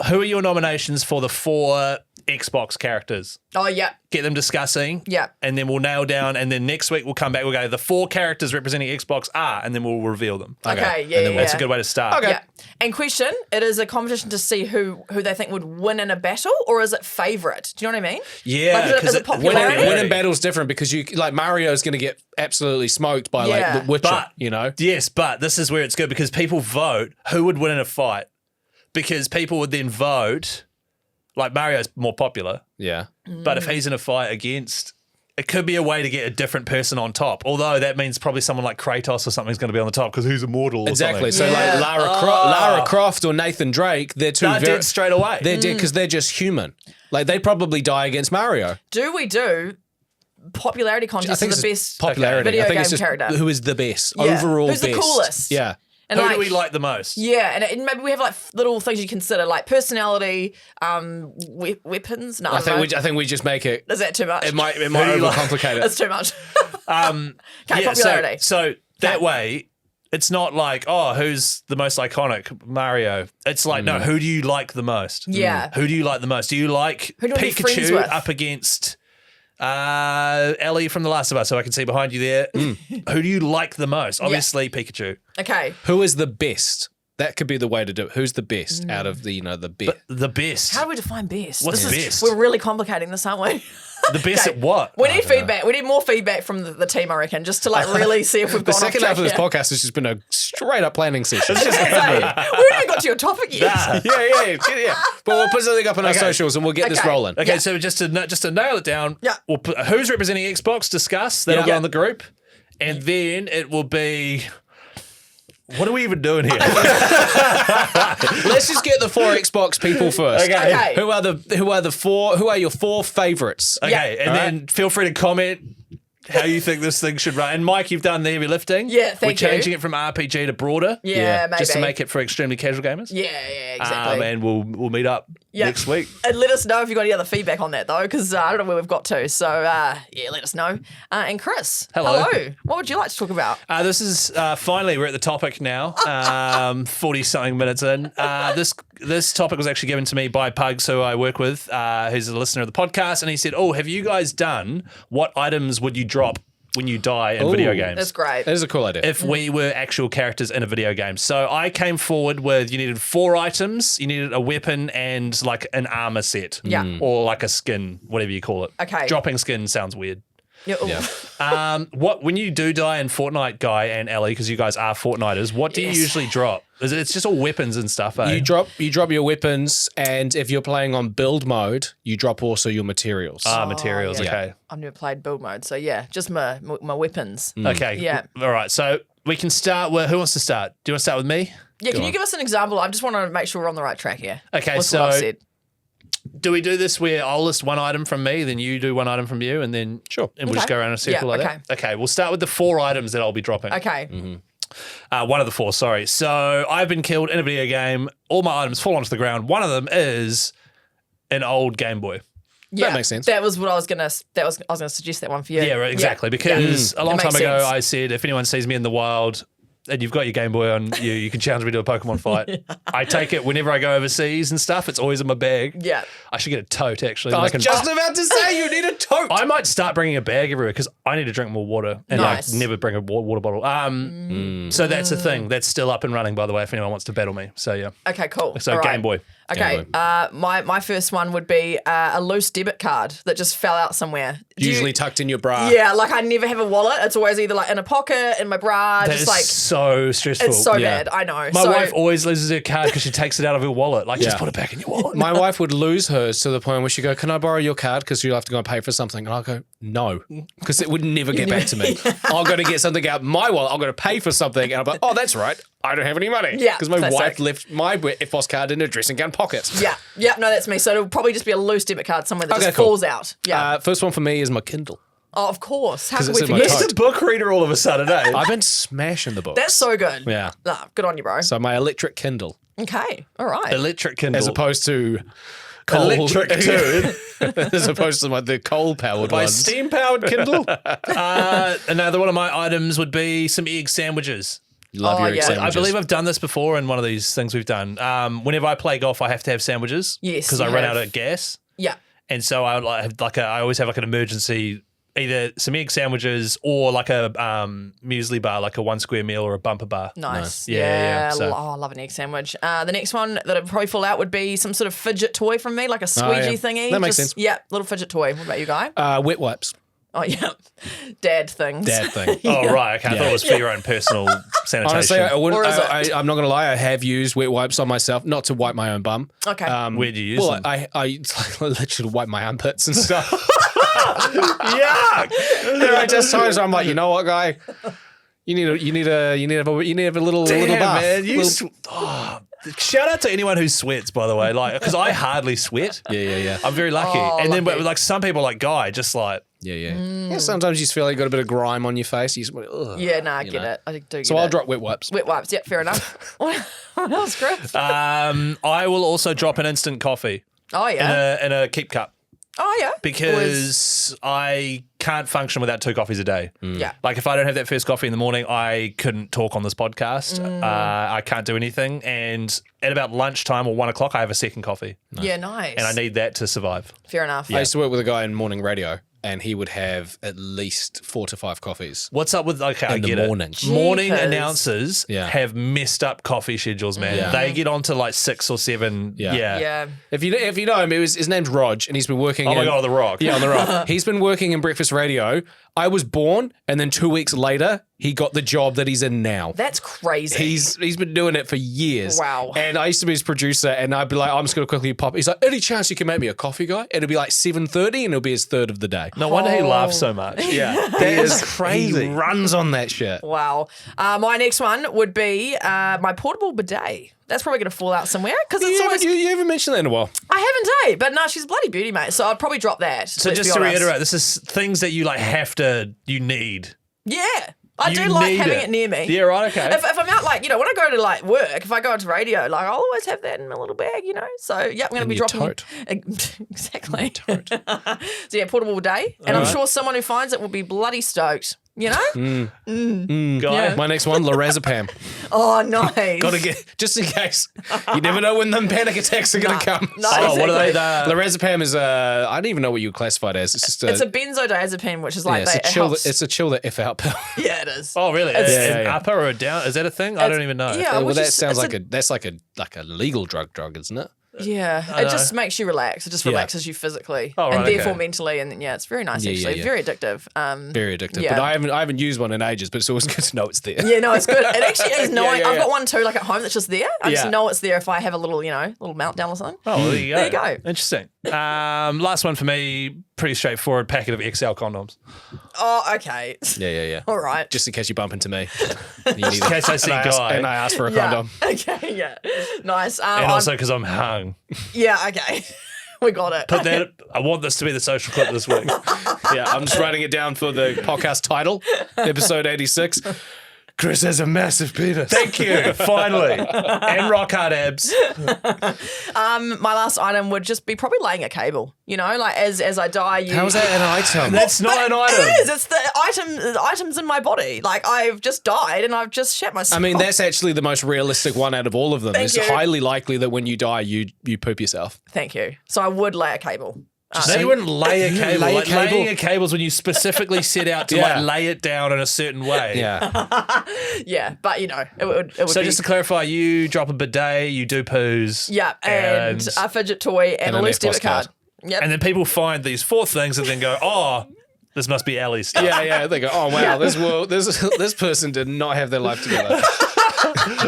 who are your nominations for the 4 Xbox characters? Oh, yeah. Get them discussing. Yeah. And then we'll nail down, and then next week we'll come back, we'll go, the 4 characters representing Xbox are, and then we'll reveal them. Okay, And then yeah. that's a good way to start. Okay. Yeah. And question, it is a competition to see who they think would win in a battle, or is it favourite? Do you know what I mean? Yeah, Like, is it 'cause popularity? Winning battle's different because Mario's going to get absolutely smoked by Yeah. like The Witcher, But, you know? Yes, but this is where it's good because people vote who would win in a fight. Because people would then vote, like Mario's more popular, Yeah. but if he's in a fight against, it could be a way to get a different person on top. Although that means probably someone like Kratos or something's going to be on the top because he's immortal. Or Exactly. something. So like Lara Croft or Nathan Drake, they're two They're dead straight away. They're dead because they're just human. Like they'd probably die against Mario. Do we do popularity contest for the best popularity. video I think game it's just character? who is the best Yeah. overall. Who's the best. coolest? Yeah. And Who do we like the most? Yeah, and maybe we have like little things you consider, like personality, weapons. No, I think we just make it. Is that too much? It might do you overcomplicate it. That's too much. Okay, popularity. So that way, it's not like, oh, who's the most iconic? Mario. It's like, no, who do you like the most? Yeah. Who do you like the most? Do you like Who do you wanna be friends Pikachu with? up against Ellie from The Last of Us, so I can see behind you there? Who do you like the most? Obviously, Pikachu. Okay. Who is the best? That could be the way to do it. Who's the best out of the the best? The best. How do we define best? What's This is- best? We're really complicating this, aren't we? The best at what? We need feedback. We need more feedback from the team, I reckon, just to like really see if we've The gone second off half track of this here. podcast has just been a straight up planning session. We haven't even got to your topic yet. yeah. But we'll put something up on our Okay. socials and we'll get this Okay. rolling. Okay, Yeah. so just to nail it down, Yeah. we'll put who's representing Xbox, discuss, that'll Yeah. go on the group, and then it will be, what are we even doing here? Let's just get the 4 Xbox people first. Okay. Who are your 4 favorites? Okay, and then feel free to comment how you think this thing should run. And Mike, you've done the heavy lifting. Yeah, thank you. We're changing it from RPG to broader. Yeah, maybe. Just to make it for extremely casual gamers. Yeah, exactly. And we'll meet up next week. And let us know if you've got any other feedback on that, though, because I don't know where we've got to. So, let us know. And Chris, Hello. What would you like to talk about? This is finally we're at the topic now. 40-something minutes in. This topic was actually given to me by Pugs, who I work with, who's a listener of the podcast, and he said, "Oh, have you guys done what items would you drop when you die in video games?" That's great. That is a cool idea. If we were actual characters in a video game. So I came forward with, you needed 4 items. You needed a weapon and like an armor set. Yeah. Or like a skin, whatever you call it. Okay. Dropping skin sounds weird. Yeah. When you do die in Fortnite, Guy and Ellie, because you guys are Fortniters, what do you usually drop? It's just all weapons and stuff, eh? You drop your weapons, and if you're playing on build mode, you drop also your materials. Materials, okay. I've never played build mode, so yeah, just my weapons. Okay. Yeah. All right, so we can start with, who wants to start? Do you want to start with me? Yeah, can you give us an example? I just want to make sure we're on the right track here. Okay, What's what I've so said. do we do this where I'll list one item from me, then you do one item from you, and then and we'll just go around in a circle like that? Okay, we'll start with the 4 items that I'll be dropping. Okay. One of the 4, sorry. So I've been killed in a video game. All my items fall onto the ground. One of them is an old Game Boy. Yeah, that makes sense. That was what I was gonna. I was gonna suggest that one for you. Yeah, right, exactly. Because a long That time makes ago, sense. I said if anyone sees me in the wild and you've got your Game Boy on you, you can challenge me to a Pokemon fight. I take it whenever I go overseas and stuff. It's always in my bag. Yeah. I should get a tote actually. I was then just about to say you need a tote. I might start bringing a bag everywhere because I need to drink more water and Nice. never bring a water bottle. So that's a thing. That's still up and running, by the way, if anyone wants to battle me. So yeah. Okay, cool. So All right. Game Boy. Okay, Game Boy. my first one would be a loose debit card that just fell out somewhere. Do Usually you- tucked in your bra. Yeah, like I never have a wallet. It's always either like in a pocket, in my bra, That just is like so stressful. it's so Yeah. bad. I know. My so, wife always loses her card because she takes it out of her wallet. Like, just Yeah. put it back in your wallet. My wife would lose hers to the point where she'd go, "Can I borrow your card? Because you'll have to go and pay for something." And I'll go, "No," because it would never get back to me. I'll go to get something out my wallet. I'll go to pay for something, and I'm like, "Oh, that's right. I don't have any money." Yeah, because my classic. wife left my FOS card in her dressing gown pocket. Yeah, no, that's me. So it'll probably just be a loose debit card somewhere that Okay, just cool. falls out. Yeah. First one for me is my Kindle. Oh, of course. How 'cause could it's we in my forget? tote. He's a book reader all of a sudden, eh? I've been smashing the books. That's so good. Yeah. Nah, good on you, bro. So my electric Kindle, Okay, all right. Electric Kindle. as opposed to coal, Electric too. as opposed to the coal powered My ones. steam powered Kindle. Another one of my items would be some egg sandwiches. Love your egg yeah. I sandwiches. I believe I've done this before in one of these things we've done. Whenever I play golf, I have to have sandwiches. Yes, because you I run have. out of gas, Yeah. and so I I always have like an emergency, either some egg sandwiches or like a muesli bar, like a 1 square meal or a bumper bar. Nice. Yeah. So- Oh, I love an egg sandwich. The next one that would probably fall out would be some sort of fidget toy from me, like a squeegee yeah. thingy. That makes sense. Yeah, little fidget toy. What about you, Guy? Wet wipes. Oh, yeah. Dad things. Dad thing. Oh right, okay. I thought it was for your own personal sanitation. Honestly, I wouldn't. Or is it? I'm not going to lie. I have used wet wipes on myself, not to wipe my own bum. Okay. Where do you use Well, them? I literally wipe my armpits and stuff. Yeah. There are just times where I'm like, you know what, guy, you need a little Damn, bath. man. Little- Shout out to anyone who sweats, by the way, like because I hardly sweat. yeah. I'm very lucky. Oh, and then, lucky. but like some people, like Guy, just like Yeah. Sometimes you just feel like you got a bit of grime on your face. You just, ugh, yeah, nah, I you get know. it. I do get it. So I'll drop wet wipes. Wet wipes. Yeah, fair enough. What else, Chris? I will also drop an instant coffee Oh, yeah. in a keep cup Oh, yeah. because I can't function without 2 coffees a day. Yeah. Like if I don't have that first coffee in the morning, I couldn't talk on this podcast. I can't do anything. And at about lunchtime or 1 o'clock, I have a second coffee, Yeah, nice. and I need that to survive. Fair enough. I used to work with a guy in morning radio, and he would have at least 4 to 5 coffees. What's up with I In the get morning. it. Morning Jeepers. announcers Yeah. have messed up coffee schedules, man. Yeah. They get on to like 6 or 7. Yeah. Yeah. If you know him, his name's Rog, and he's been working. Oh my in, god, the rock. Yeah, on the rock. He's been working in breakfast radio. I was born, and then 2 weeks later, he got the job that he's in now. That's crazy. He's been doing it for years. Wow. And I used to be his producer, and I'd be like, I'm just going to quickly pop. He's like, any chance you can make me a coffee, guy? It'll be like 7:30, and it'll be his third of the day. No wonder he laughs so much. Yeah, That is crazy. He runs on that shit. Wow. My next one would be my portable bidet. That's probably going to fall out somewhere because it's always. You haven't mentioned that in a while. I haven't, but no, she's a bloody beauty, mate. So I'd probably drop that. So just to reiterate, this is things that you like you need. Yeah. I You do like need having it near me. Yeah, right, okay. If I'm out, like, when I go to like work, if I go into radio, like, I'll always have that in my little bag, So, yeah, I'm going to be your dropping tote. Exactly. So, yeah, portable bidet. And I'm sure someone who finds it will be bloody stoked, Guy. Yeah. My next one, lorazepam. Oh, nice. Got to get, just in case. You never know when them panic attacks are going to come. No, Oh, what are they? exactly. Lorazepam is I don't even know what you would classify it as. It's just It's a benzodiazepine, which is like it's it a chill. helps. It's a chill the F out pill. Yeah, it is. Oh, really? It's- An upper or a down? Is that a thing? I don't even know. Yeah, well, which that is- sounds it's like a legal drug, isn't it? Yeah, it just makes you relax. It just relaxes you physically and therefore mentally. And it's very nice actually. Very addictive. Very addictive. But I haven't used one in ages. But it's always good to know it's there. Yeah, no, it's good. It actually is knowing. I've got one too, like at home, that's just there. I just know it's there if I have a little, little meltdown or something. Oh, well, there you go. There you go. Interesting. Last one for me, pretty straightforward. Packet of XL condoms. Oh, okay. Yeah. All right. Just in case you bump into me. Just in case I see Guy. And I ask for a condom. Okay, yeah. Nice. And also because I'm hung. Yeah, okay. We got it. But then I want this to be the social clip this week. I'm just writing it down for the podcast title, episode 86. Chris has a massive penis. Thank you, finally. And rock hard abs. My last item would just be probably laying a cable. Like as I die, you. How is that an item? That's not an item. It is. It's the items in my body. Like I've just died and I've just shat myself. I mean, that's actually the most realistic one out of all of them. Thank It's you. highly likely that when you die, you poop yourself. Thank you. So I would lay a cable. No, you wouldn't lay a cable. Lay a like, cable? laying a cable is when you specifically set out to lay it down in a certain way. Yeah. Yeah, but it would So be, just to clarify, you drop a bidet, you do poos. yeah, and a fidget toy and a an loose debit EFTPOS card. card. Yep. And then people find these 4 things and then go, oh, this must be Ali's stuff. Yeah. They go, oh, wow, this person did not have their life together.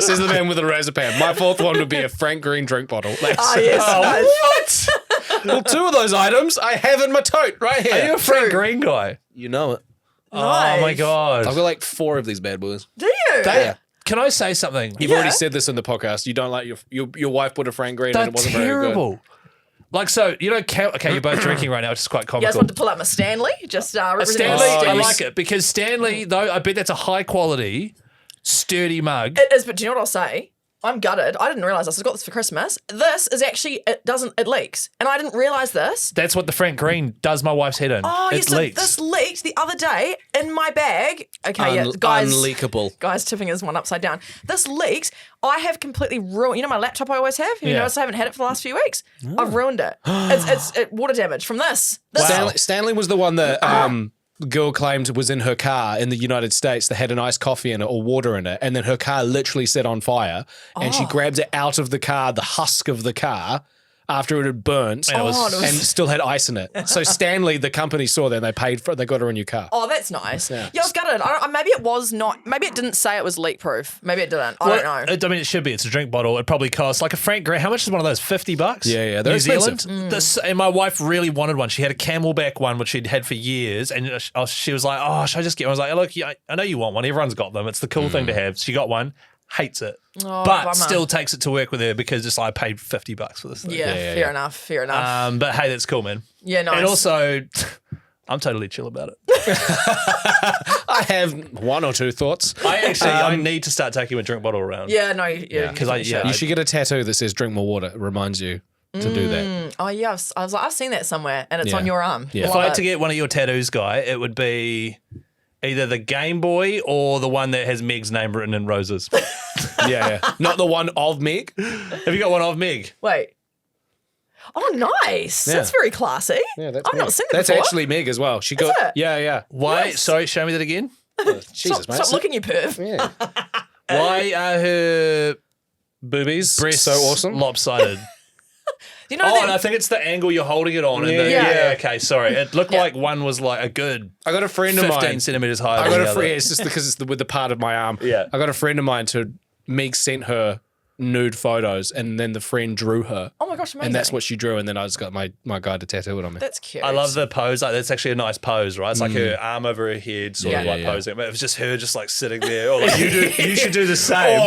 Says the man with a razorpan. My 4th one would be a Frank Green drink bottle. Yes. What? Well, 2 of those items I have in my tote right here. Are you a Frank Green guy? You know it. Oh my God. I've got like 4 of these bad boys. Do you? Can I say something? You've already said this in the podcast. You don't like your wife put a Frank Green and it wasn't terrible. very good. Like, so, okay, you're both drinking right now, which is quite You comical. guys want to pull out my Stanley? Just Stanley, I representing like it because Stanley, though, I bet that's a high quality, sturdy mug. It is, but do you know what I'll say? I'm gutted. I didn't realise this. I got this for Christmas. This is actually, it leaks. And I didn't realise this. That's what the Frank Green does my wife's head in. Oh, It yes, so leaks. this leaked the other day in my bag. Okay, guys. Unleakable. Guys tipping his one upside down. This leaks. I have completely ruined. My laptop I always have. You notice I haven't had it for the last few weeks. I've ruined it. It's water damage from this. Stanley was the one that the girl claimed was in her car in the United States that had an iced coffee in it or water in it, and then her car literally set on fire, and she grabbed it out of the car, the husk of the car, after it had burnt and still had ice in it. So Stanley, the company, saw that and they paid for it. They got her a new car. Oh, that's nice. Yeah, I was gutted. Maybe it was not. Maybe it didn't say it was leak proof. Maybe it didn't. I don't know. I mean, it should be. It's a drink bottle. It probably costs like a Frank Green. How much is one of those? $50? Yeah. They're New expensive. Zealand. And my wife really wanted one. She had a Camelback one, which she'd had for years, and she was like, "Oh, should I just get one?" I was like, "Look, I know you want one. Everyone's got them. It's the cool thing to have." She got one. Hates it, but bummer. still takes it to work with her because it's like I paid $50 for this thing. Yeah, fair enough. Fair enough. But hey, that's cool, man. Yeah, nice. And also, I'm totally chill about it. I have 1 or 2 thoughts. I need to start taking my drink bottle around. Yeah, no, yeah. Because You should get a tattoo that says "Drink more water." It reminds you to do that. Oh yeah, I was like, I've seen that somewhere, and it's on your arm. Yeah. If I had to get one of your tattoos, Guy, it would be either the Game Boy or the one that has Meg's name written in roses. Yeah. Not the one of Meg. Have you got one of Meg? Wait. Oh, nice. Yeah. That's very classy. Yeah, that's I've Meg. not seen that That's before. actually Meg as well. She got it? Yeah. Why? Nice. Sorry, show me that again. Jesus, mate. Stop looking, you perv. Yeah. Why are her Boobies. breasts So awesome. lopsided? Do you know Oh, that? and I think it's the angle you're holding it on. Yeah. Okay, sorry. It looked like one was like a good I got a friend of 15 mine. centimeters higher I than got the a other. friend. It's just because it's with the part of my arm. Yeah. I got a friend of mine to Meg sent her nude photos, and then the friend drew her. Oh my gosh, amazing. And that's what she drew, and then I just got my guy to tattoo it on me. That's cute. I love the pose. Like, that's actually a nice pose, right? It's like her arm over her head, sort of Yeah, like yeah. posing. But it was just her, just like sitting there. Or like you should do the same.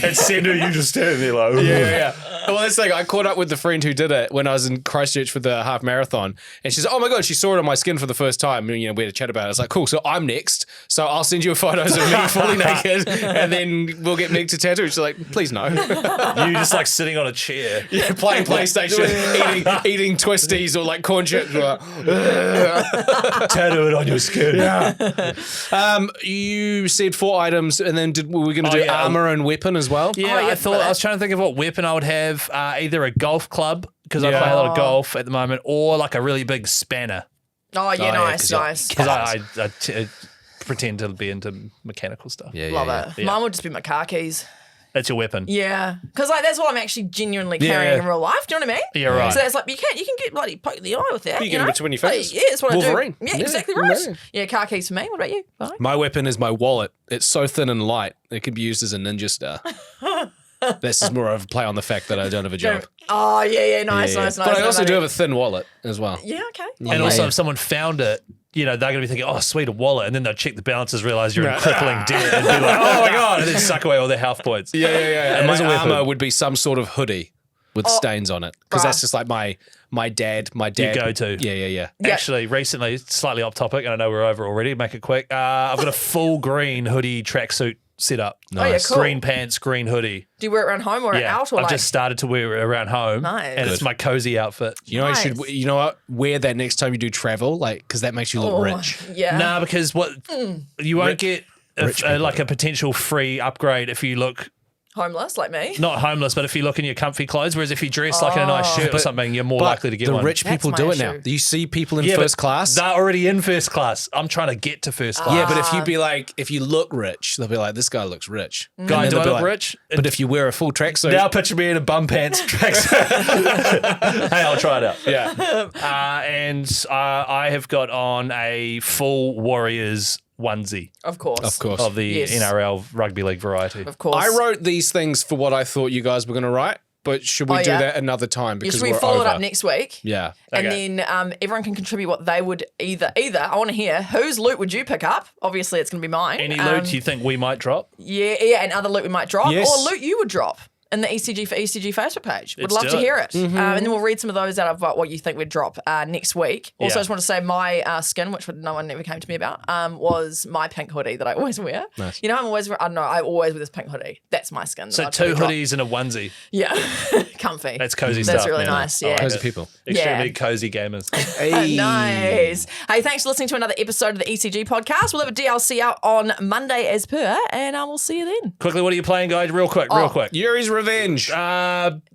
And send her. You just stand there like, Yeah. Well, that's like I caught up with the friend who did it when I was in Christchurch for the half marathon, and she's like, "Oh my god, she saw it on my skin for the first time." And, we had a chat about it. It's like, "Cool, so I'm next. So I'll send you photos of me fully naked, and then we'll get Meg to tattoo." She's like, "Please no." you just like sitting on a chair. Yeah, playing PlayStation, eating twisties or like corn chips. Tattoo it on your skin. Yeah. You said 4 items, and then were we going to do armor and weapon as well? Yeah, yeah, I thought I was trying to think of what weapon I would have. Either a golf club because I play a lot of golf at the moment, or like a really big spanner Oh, yeah, nice. because I pretend to be into mechanical stuff. Yeah, Love it. Mine would just be my car keys. That's your weapon. Yeah, because like that's what I'm actually genuinely carrying in real life. Do you know what I mean? Yeah, right. So that's like you can get bloody poke in the eye with that. You get it between your fingers. Yeah, that's what Wolverine. I do. Yeah, Yeah, exactly right. yeah. Yeah, car keys for me. What about you? Bye. My weapon is my wallet. It's so thin and light, it can be used as a ninja star. This is more of a play on the fact that I don't have a job. Oh yeah, nice. But I also do have a thin wallet as well. Yeah, okay. And also, if someone found it, you know, they're going to be thinking, oh, sweet, a wallet. And then they'll check the balances, realize you're in crippling debt and be like, oh my God, and then suck away all their health points. Yeah. And as a my weapon. armor would be some sort of hoodie with stains on it. Because that's just like my dad. You go to. Yeah. Actually, recently, slightly off topic, and I know we're over already, make it quick. I've got a full green hoodie tracksuit set up. Nice. Oh, yeah, cool. Green pants, green hoodie. Do you wear it around home or out? Or I've just started to wear it around home. Nice. And it's my cozy outfit. You know, you know what? Wear that next time you do travel, like, because that makes you look rich. Yeah. Nah, because you won't get like a potential free upgrade if you look Homeless like me. not homeless, but if you look in your comfy clothes. Whereas if you dress like in a nice shirt or something, you're more likely to get one. The rich people That's do my it now. issue. You see people in Yeah, first but class. They're already in first class. I'm trying to get to first class. Yeah, but if you be like, if you look rich, they'll be like, this guy looks rich. Mm. Guy, And do then I they'll look be like, rich? But if you wear a full tracksuit, Now picture me in a bum pants tracksuit. Hey, I'll try it out. yeah. And I have got on a full Warriors onesie Of course. of the NRL rugby league variety. Of course. I wrote these things for what I thought you guys were going to write, but should we do that another time? Because Should we we're follow it over. up next week? Yeah. And Okay. then everyone can contribute what they would either. I want to hear whose loot would you pick up? Obviously, it's going to be mine. Any loot you think we might drop? Yeah, and other loot we might drop, Yes. or loot you would drop in the ECG for ECG Facebook page. Would Let's love do to it. hear it. And then we'll read some of those out of what you think we'd drop next week. Also, Yeah. I just want to say my skin, which no one ever came to me about, was my pink hoodie that I always wear. Nice. You know, I always wear this pink hoodie. That's my skin. So that I'd two probably hoodies and a onesie. drop. Yeah, comfy. That's cozy That's stuff. really man. nice. I Yeah. like Those it. are people. Extremely Yeah. cozy gamers. Nice. Hey, thanks for listening to another episode of the ECG podcast. We'll have a DLC out on Monday as per, and we'll see you then. Quickly, what are you playing, guys? Real quick. Yuri's Revenge. What's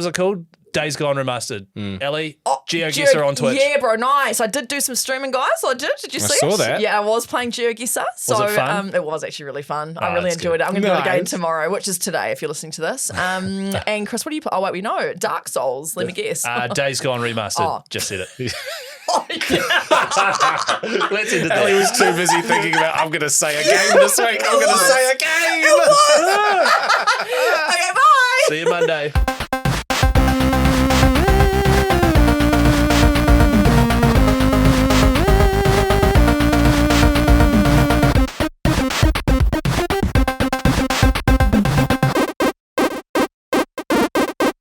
it called? Days Gone Remastered. Ellie, Oh, GeoGuessr on Twitch. Yeah, bro, nice. I did do some streaming, guys. Did you see saw it? that. Yeah, I was playing GeoGuessr. So it fun? it was actually really fun. I really that's enjoyed good. it. I'm going to do it again Nice. tomorrow, which is today if you're listening to this. And Chris, what do you play? Oh, wait, we know. Dark Souls. Let me guess. Days Gone Remastered. Oh. Just said it. Oh, yeah. Let's end it Ellie there. was too busy thinking about, I'm going to say a game this week. I'm going to say a game. Okay, bye. See you Monday.